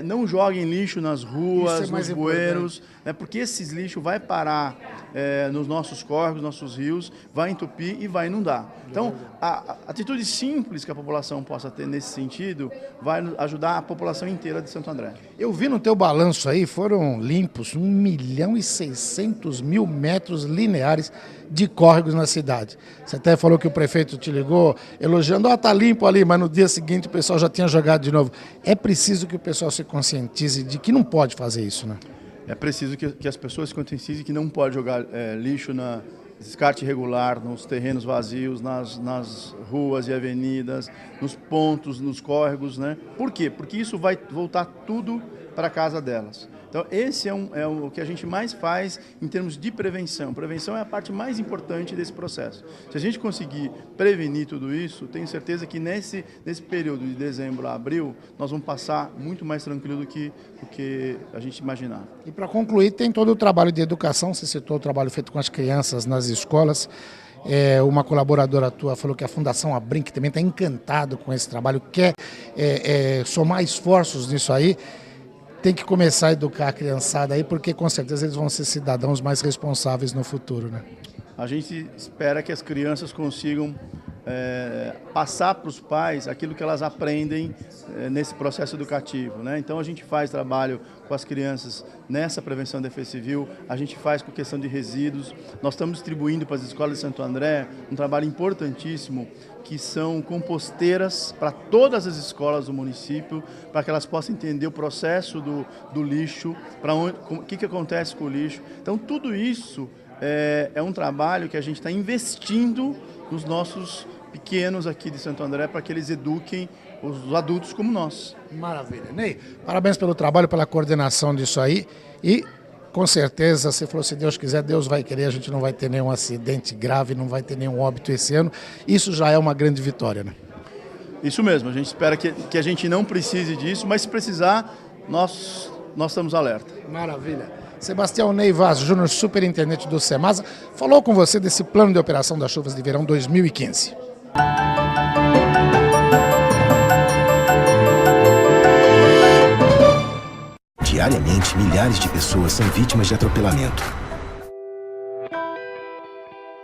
Não joguem lixo nas ruas, nos bueiros, né, porque esses lixos vai parar nos nossos córregos, nossos rios, vai entupir e vai inundar. Então, a atitude simples que a população possa ter nesse sentido vai ajudar a população inteira de Santo André. Eu vi no teu balanço aí, foram limpos 1.600.000 metros lineares de córregos na cidade. Você até falou que o prefeito te ligou elogiando, tá limpo ali, mas no dia seguinte o pessoal já tinha jogado de novo. É preciso que o pessoal se conscientize de que não pode fazer isso, né? É preciso que as pessoas se consciencizem que não pode jogar lixo na descarte irregular, nos terrenos vazios, nas ruas e avenidas, nos pontos, nos córregos, né? Por quê? Porque isso vai voltar tudo para a casa delas. Então, esse é o que a gente mais faz em termos de prevenção. Prevenção é a parte mais importante desse processo. Se a gente conseguir prevenir tudo isso, tenho certeza que nesse período de dezembro a abril, nós vamos passar muito mais tranquilo do que a gente imaginava. E para concluir, tem todo o trabalho de educação, você citou o trabalho feito com as crianças nas escolas. Uma colaboradora tua falou que a Fundação Abrinq também está encantado com esse trabalho, quer somar esforços nisso aí. Tem que começar a educar a criançada aí, porque com certeza eles vão ser cidadãos mais responsáveis no futuro, né? A gente espera que as crianças consigam passar para os pais aquilo que elas aprendem nesse processo educativo, né? Então a gente faz trabalho com as crianças nessa prevenção da defesa civil, a gente faz com questão de resíduos, nós estamos distribuindo para as escolas de Santo André um trabalho importantíssimo, que são composteiras para todas as escolas do município, para que elas possam entender o processo do lixo, o que acontece com o lixo. Então tudo isso é um trabalho que a gente está investindo nos nossos pequenos aqui de Santo André para que eles eduquem os adultos como nós. Maravilha. Ney, parabéns pelo trabalho, pela coordenação disso aí e com certeza, você falou, se Deus quiser, Deus vai querer, a gente não vai ter nenhum acidente grave, não vai ter nenhum óbito esse ano. Isso já é uma grande vitória, né? Isso mesmo, a gente espera que a gente não precise disso, mas se precisar, nós estamos alerta. Maravilha. Sebastião Ney Vaz Júnior, superintendente do SEMASA, falou com você desse plano de operação das chuvas de verão 2015. Diariamente, milhares de pessoas são vítimas de atropelamento.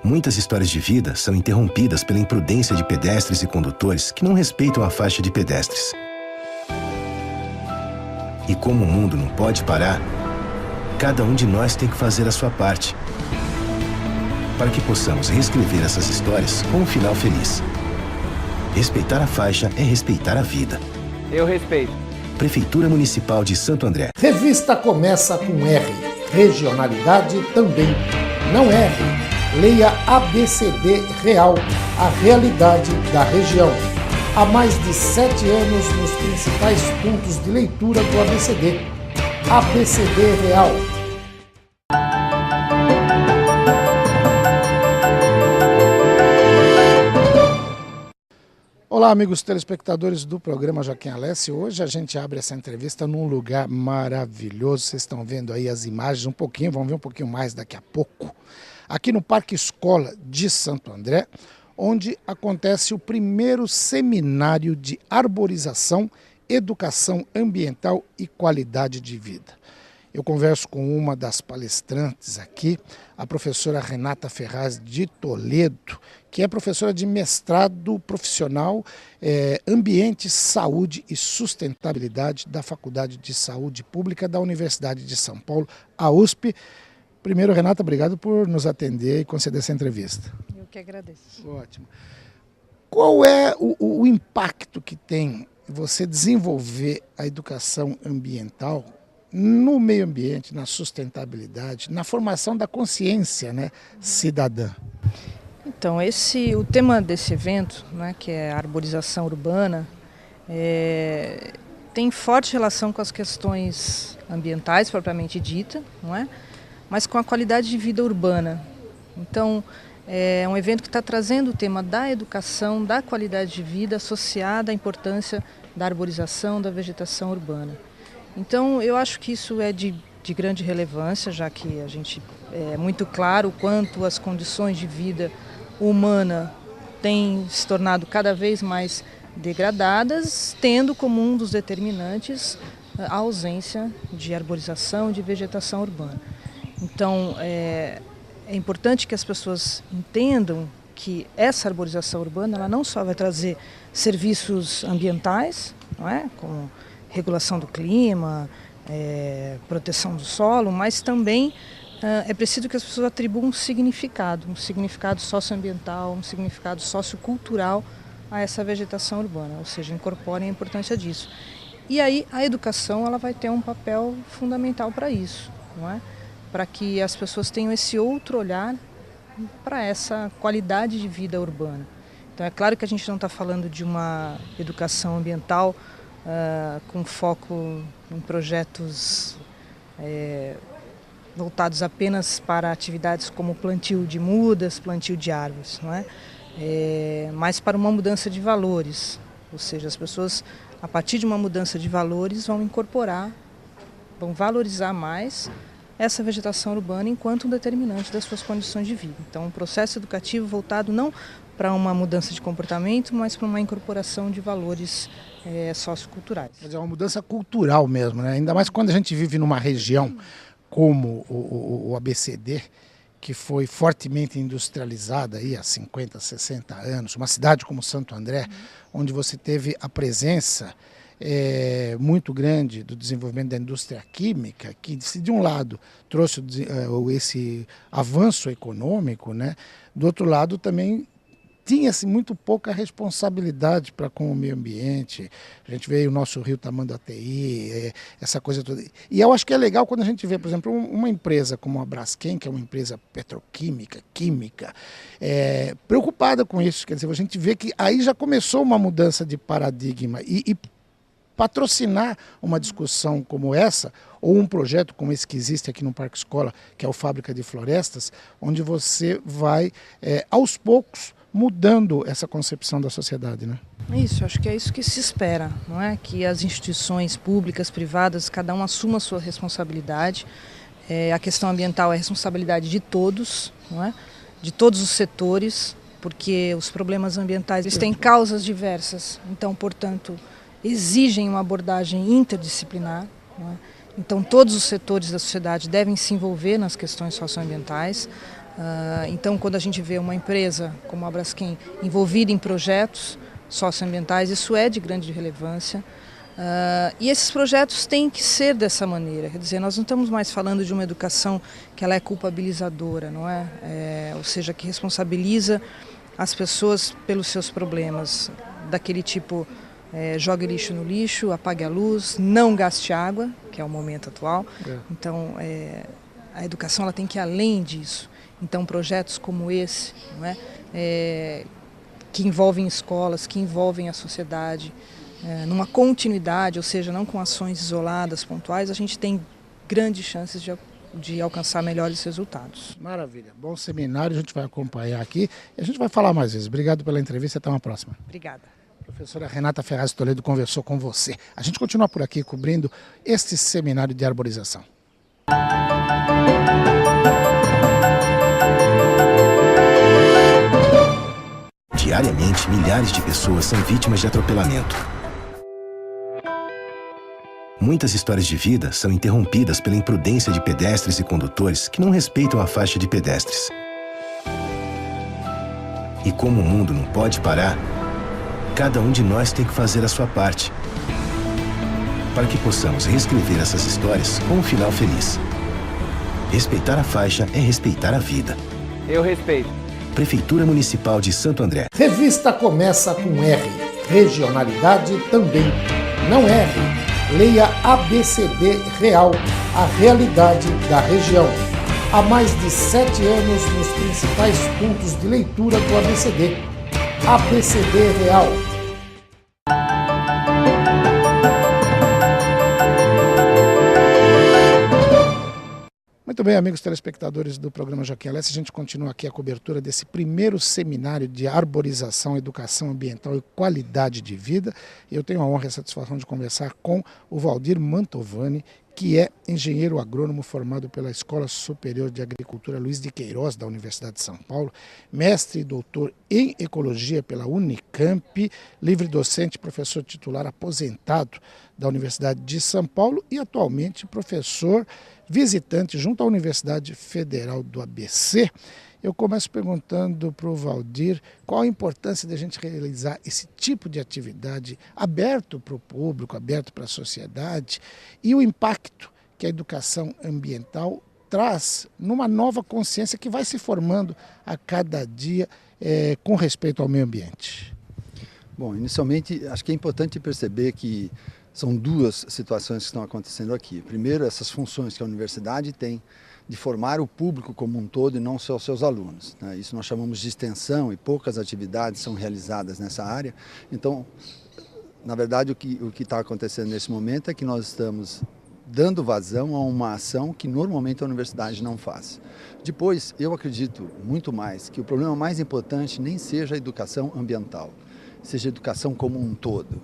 Muitas histórias de vida são interrompidas pela imprudência de pedestres e condutores que não respeitam a faixa de pedestres. E como o mundo não pode parar, cada um de nós tem que fazer a sua parte, para que possamos reescrever essas histórias com um final feliz. Respeitar a faixa é respeitar a vida. Eu respeito. Prefeitura Municipal de Santo André. Revista começa com R. Regionalidade também. Não R. Leia ABCD Real, a realidade da região. Há mais de 7 anos nos principais pontos de leitura do ABCD. ABCD Real. Olá, amigos telespectadores do programa Joaquim Alessi. Hoje a gente abre essa entrevista num lugar maravilhoso. Vocês estão vendo aí as imagens um pouquinho, vão ver um pouquinho mais daqui a pouco. Aqui no Parque Escola de Santo André, onde acontece o primeiro seminário de arborização, educação ambiental e qualidade de vida. Eu converso com uma das palestrantes aqui, a professora Renata Ferraz de Toledo, que é professora de mestrado profissional Ambiente, Saúde e Sustentabilidade da Faculdade de Saúde Pública da Universidade de São Paulo, a USP. Primeiro, Renata, obrigado por nos atender e conceder essa entrevista. Eu que agradeço. Ótimo. Qual é o impacto que tem você desenvolver a educação ambiental no meio ambiente, na sustentabilidade, na formação da consciência, né, cidadã? Então, o tema desse evento, né, que é a arborização urbana, tem forte relação com as questões ambientais, propriamente dita, não é? Mas com a qualidade de vida urbana. Então, é um evento que está trazendo o tema da educação, da qualidade de vida associada à importância da arborização, da vegetação urbana. Então, eu acho que isso é de grande relevância, já que a gente é muito claro o quanto as condições de vida humana têm se tornado cada vez mais degradadas, tendo como um dos determinantes a ausência de arborização e de vegetação urbana. Então, é importante que as pessoas entendam que essa arborização urbana ela não só vai trazer serviços ambientais, não é? Como regulação do clima, proteção do solo, mas também é preciso que as pessoas atribuam um significado socioambiental, um significado sociocultural a essa vegetação urbana, ou seja, incorporem a importância disso. E aí a educação ela vai ter um papel fundamental para isso, não é? Para que as pessoas tenham esse outro olhar para essa qualidade de vida urbana. Então é claro que a gente não está falando de uma educação ambiental com foco em projetos voltados apenas para atividades como plantio de mudas, plantio de árvores, não é? Mas para uma mudança de valores, ou seja, as pessoas, a partir de uma mudança de valores, vão incorporar, vão valorizar mais essa vegetação urbana enquanto um determinante das suas condições de vida. Então, um processo educativo voltado não para uma mudança de comportamento, mas para uma incorporação de valores socioculturais. Quer dizer, é uma mudança cultural mesmo, né? Ainda mais quando a gente vive numa região como o ABCD, que foi fortemente industrializada aí há 50, 60 anos, uma cidade como Santo André, onde você teve a presença muito grande do desenvolvimento da indústria química, que de um lado trouxe esse avanço econômico, né? Do outro lado também tinha-se muito pouca responsabilidade para com o meio ambiente. A gente vê o nosso rio Tamanduateí, essa coisa toda. E eu acho que é legal quando a gente vê, por exemplo, uma empresa como a Braskem, que é uma empresa petroquímica, química, preocupada com isso. Quer dizer, a gente vê que aí já começou uma mudança de paradigma. E patrocinar uma discussão como essa, ou um projeto como esse que existe aqui no Parque Escola, que é o Fábrica de Florestas, onde você vai, aos poucos, mudando essa concepção da sociedade, né? Isso, acho que é isso que se espera, não é? Que as instituições públicas, privadas, cada um assuma a sua responsabilidade. A questão ambiental é responsabilidade de todos, não é? De todos os setores, porque os problemas ambientais eles têm causas diversas, então, portanto, exigem uma abordagem interdisciplinar, não é? Então, todos os setores da sociedade devem se envolver nas questões socioambientais. Então, quando a gente vê uma empresa como a Braskem envolvida em projetos socioambientais, isso é de grande relevância. E esses projetos têm que ser dessa maneira, quer dizer, nós não estamos mais falando de uma educação que ela é culpabilizadora, não é? Ou seja, que responsabiliza as pessoas pelos seus problemas, daquele tipo, jogue lixo no lixo, apague a luz, não gaste água, que é o momento atual. Então, a educação ela tem que ir além disso. Então, projetos como esse, não é? Que envolvem escolas, que envolvem a sociedade, numa continuidade, ou seja, não com ações isoladas, pontuais, a gente tem grandes chances de alcançar melhores resultados. Maravilha. Bom seminário, a gente vai acompanhar aqui e a gente vai falar mais vezes. Obrigado pela entrevista, até uma próxima. Obrigada. A professora Renata Ferraz Toledo conversou com você. A gente continua por aqui cobrindo este seminário de arborização. Diariamente, milhares de pessoas são vítimas de atropelamento. Muitas histórias de vida são interrompidas pela imprudência de pedestres e condutores que não respeitam a faixa de pedestres. E como o mundo não pode parar, cada um de nós tem que fazer a sua parte, para que possamos reescrever essas histórias com um final feliz. Respeitar a faixa é respeitar a vida. Eu respeito. Prefeitura Municipal de Santo André. Revista começa com R. Regionalidade também. Não R. Leia ABCD Real, a realidade da região. Há mais de 7 anos nos principais pontos de leitura do ABCD. ABCD Real. Muito bem, amigos telespectadores do programa Joaquim Alessi, a gente continua aqui a cobertura desse primeiro seminário de arborização, educação ambiental e qualidade de vida. Eu tenho a honra e a satisfação de conversar com o Valdir Mantovani, que é engenheiro agrônomo formado pela Escola Superior de Agricultura Luiz de Queiroz, da Universidade de São Paulo, mestre e doutor em Ecologia pela Unicamp, livre docente, professor titular aposentado da Universidade de São Paulo e atualmente professor visitante junto à Universidade Federal do ABC. Eu começo perguntando para o Valdir qual a importância de a gente realizar esse tipo de atividade aberto para o público, aberto para a sociedade, e o impacto que a educação ambiental traz numa nova consciência que vai se formando a cada dia com respeito ao meio ambiente. Bom, inicialmente acho que é importante perceber que são duas situações que estão acontecendo aqui. Primeiro, essas funções que a universidade tem de formar o público como um todo e não só os seus alunos, né? Isso nós chamamos de extensão e poucas atividades são realizadas nessa área. Então, na verdade, o que está acontecendo nesse momento é que nós estamos dando vazão a uma ação que normalmente a universidade não faz. Depois, eu acredito muito mais que o problema mais importante nem seja a educação ambiental, seja a educação como um todo.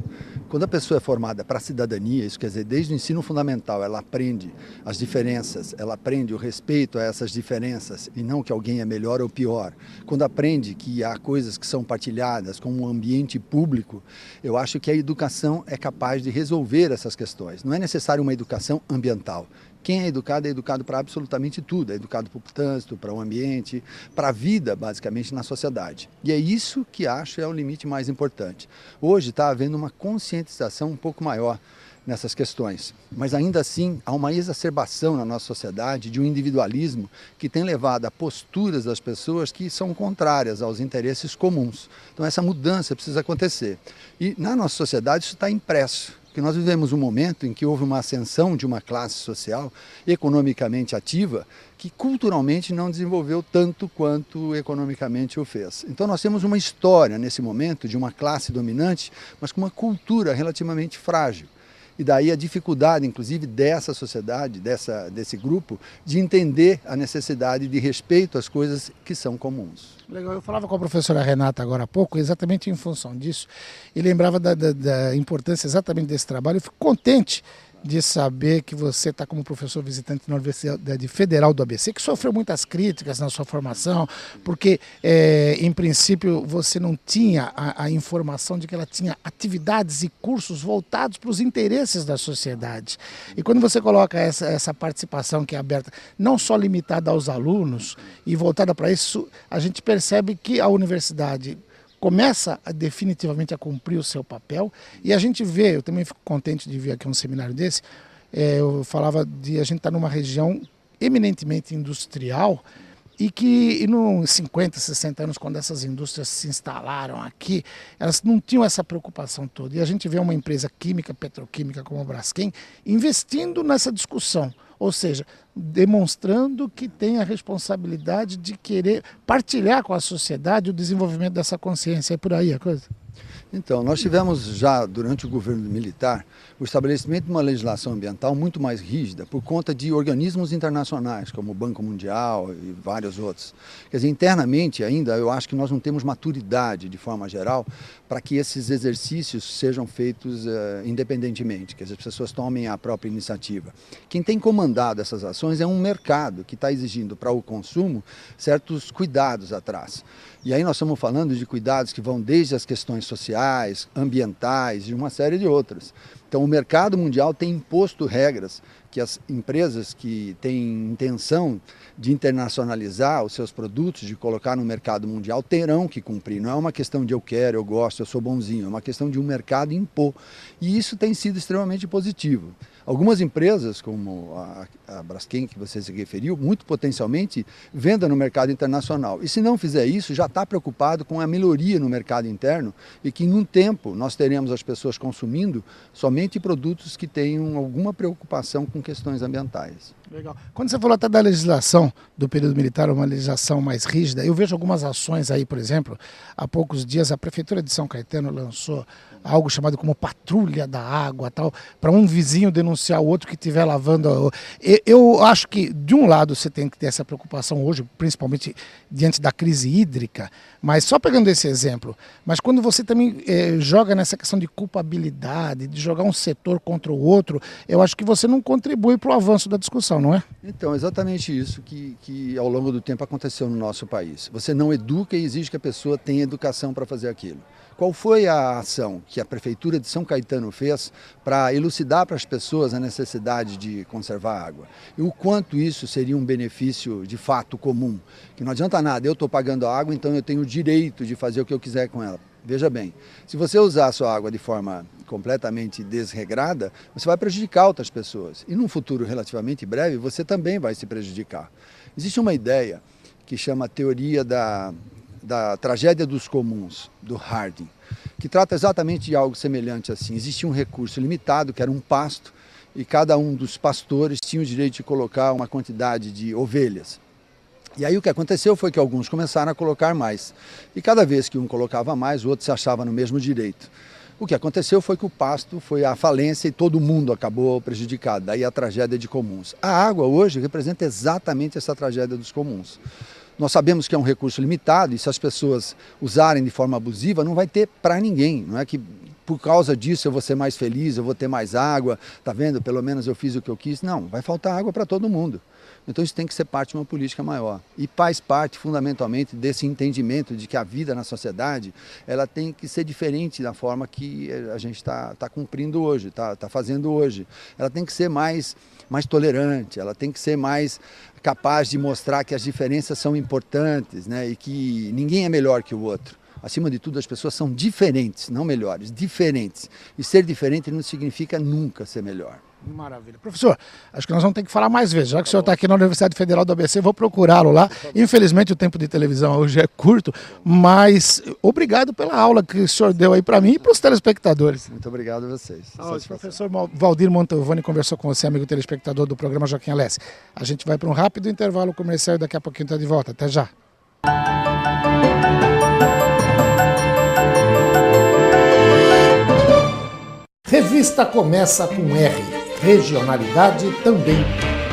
Quando a pessoa é formada para a cidadania, isso quer dizer, desde o ensino fundamental, ela aprende as diferenças, ela aprende o respeito a essas diferenças e não que alguém é melhor ou pior. Quando aprende que há coisas que são partilhadas como um ambiente público, eu acho que a educação é capaz de resolver essas questões. Não é necessário uma educação ambiental. Quem é educado para absolutamente tudo, é educado para o trânsito, para o ambiente, para a vida, basicamente, na sociedade. E é isso que acho é o limite mais importante. Hoje está havendo uma conscientização um pouco maior nessas questões, mas ainda assim há uma exacerbação na nossa sociedade de um individualismo que tem levado a posturas das pessoas que são contrárias aos interesses comuns. Então essa mudança precisa acontecer. E na nossa sociedade isso está impresso. Porque nós vivemos um momento em que houve uma ascensão de uma classe social economicamente ativa que culturalmente não desenvolveu tanto quanto economicamente o fez. Então nós temos uma história nesse momento de uma classe dominante, mas com uma cultura relativamente frágil. E daí a dificuldade, inclusive, dessa sociedade, desse grupo, de entender a necessidade de respeito às coisas que são comuns. Legal, eu falava com a professora Renata agora há pouco, exatamente em função disso, e lembrava da importância exatamente desse trabalho. Eu fico contente de saber que você está como professor visitante na Universidade Federal do ABC, que sofreu muitas críticas na sua formação, porque, em princípio, você não tinha a informação de que ela tinha atividades e cursos voltados para os interesses da sociedade. E quando você coloca essa participação que é aberta, não só limitada aos alunos e voltada para isso, a gente percebe que a universidade começa definitivamente a cumprir o seu papel, e a gente vê, eu também fico contente de vir aqui a um seminário desse, eu falava de a gente estar numa região eminentemente industrial, e que nos 50, 60 anos, quando essas indústrias se instalaram aqui, elas não tinham essa preocupação toda. E a gente vê uma empresa química, petroquímica como a Braskem, investindo nessa discussão, ou seja, demonstrando que tem a responsabilidade de querer partilhar com a sociedade o desenvolvimento dessa consciência. É por aí a coisa? Então, nós tivemos já, durante o governo militar, o estabelecimento de uma legislação ambiental muito mais rígida por conta de organismos internacionais, como o Banco Mundial e vários outros. Quer dizer, internamente ainda, eu acho que nós não temos maturidade, de forma geral, para que esses exercícios sejam feitos independentemente, que as pessoas tomem a própria iniciativa. Quem tem comandado essas ações é um mercado que está exigindo para o consumo certos cuidados atrás. E aí nós estamos falando de cuidados que vão desde as questões sociais, ambientais e uma série de outras. Então o mercado mundial tem imposto regras que as empresas que têm intenção de internacionalizar os seus produtos, de colocar no mercado mundial, terão que cumprir. Não é uma questão de eu quero, eu gosto, eu sou bonzinho, é uma questão de um mercado impor. E isso tem sido extremamente positivo. Algumas empresas, como a Braskem, que você se referiu, muito potencialmente vendam no mercado internacional. E se não fizer isso, já está preocupado com a melhoria no mercado interno e que, num tempo, nós teremos as pessoas consumindo somente produtos que tenham alguma preocupação com questões ambientais. Legal. Quando você falou até da legislação do período militar, uma legislação mais rígida, eu vejo algumas ações aí, por exemplo, há poucos dias a Prefeitura de São Caetano lançou algo chamado como patrulha da água, tal, para um vizinho denunciar o outro que estiver lavando. Eu acho que, de um lado, você tem que ter essa preocupação hoje, principalmente diante da crise hídrica, mas só pegando esse exemplo, mas quando você também joga nessa questão de culpabilidade, de jogar um setor contra o outro, eu acho que você não contribui para o avanço da discussão, não é? Então, exatamente isso que ao longo do tempo aconteceu no nosso país. Você não educa e exige que a pessoa tenha educação para fazer aquilo. Qual foi a ação que a Prefeitura de São Caetano fez para elucidar para as pessoas a necessidade de conservar a água? E o quanto isso seria um benefício de fato comum? Que não adianta nada, eu estou pagando a água, então eu tenho o direito de fazer o que eu quiser com ela. Veja bem, se você usar a sua água de forma completamente desregrada, você vai prejudicar outras pessoas. E num futuro relativamente breve, você também vai se prejudicar. Existe uma ideia que chama a teoria da tragédia dos comuns, do Harding, que trata exatamente de algo semelhante assim. Existia um recurso limitado, que era um pasto, e cada um dos pastores tinha o direito de colocar uma quantidade de ovelhas. E aí o que aconteceu foi que alguns começaram a colocar mais. E cada vez que um colocava mais, o outro se achava no mesmo direito. O que aconteceu foi que o pasto foi à falência e todo mundo acabou prejudicado. Daí a tragédia de comuns. A água hoje representa exatamente essa tragédia dos comuns. Nós sabemos que é um recurso limitado e se as pessoas usarem de forma abusiva, não vai ter para ninguém. Não é que por causa disso eu vou ser mais feliz, eu vou ter mais água, tá vendo? Pelo menos eu fiz o que eu quis. Não, vai faltar água para todo mundo. Então isso tem que ser parte de uma política maior. E faz parte fundamentalmente desse entendimento de que a vida na sociedade ela tem que ser diferente da forma que a gente está cumprindo hoje, está fazendo hoje. Ela tem que ser mais tolerante, ela tem que ser mais capaz de mostrar que as diferenças são importantes, né? E que ninguém é melhor que o outro. Acima de tudo, as pessoas são diferentes, não melhores, diferentes. E ser diferente não significa nunca ser melhor. Maravilha. Professor, acho que nós vamos ter que falar mais vezes. Já que o senhor está aqui na Universidade Federal do ABC, vou procurá-lo lá. Infelizmente o tempo de televisão hoje é curto, mas obrigado pela aula que o senhor deu aí para mim e para os telespectadores. Muito obrigado a vocês. O professor Valdir Mantovani conversou com você, amigo telespectador do programa Joaquim Alessi. A gente vai para um rápido intervalo comercial e daqui a pouquinho está de volta. Até já. Revista começa com R. Regionalidade também.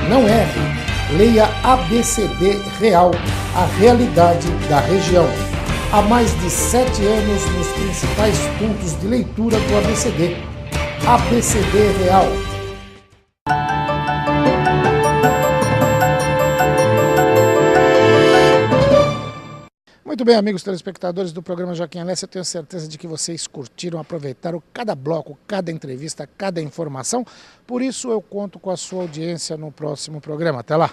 Não erre. Leia ABCD Real, a realidade da região. Há mais de 7 anos nos principais pontos de leitura do ABCD. ABCD Real. Muito bem, amigos telespectadores do programa Joaquim Alessi, eu tenho certeza de que vocês curtiram, aproveitaram cada bloco, cada entrevista, cada informação. Por isso eu conto com a sua audiência no próximo programa. Até lá!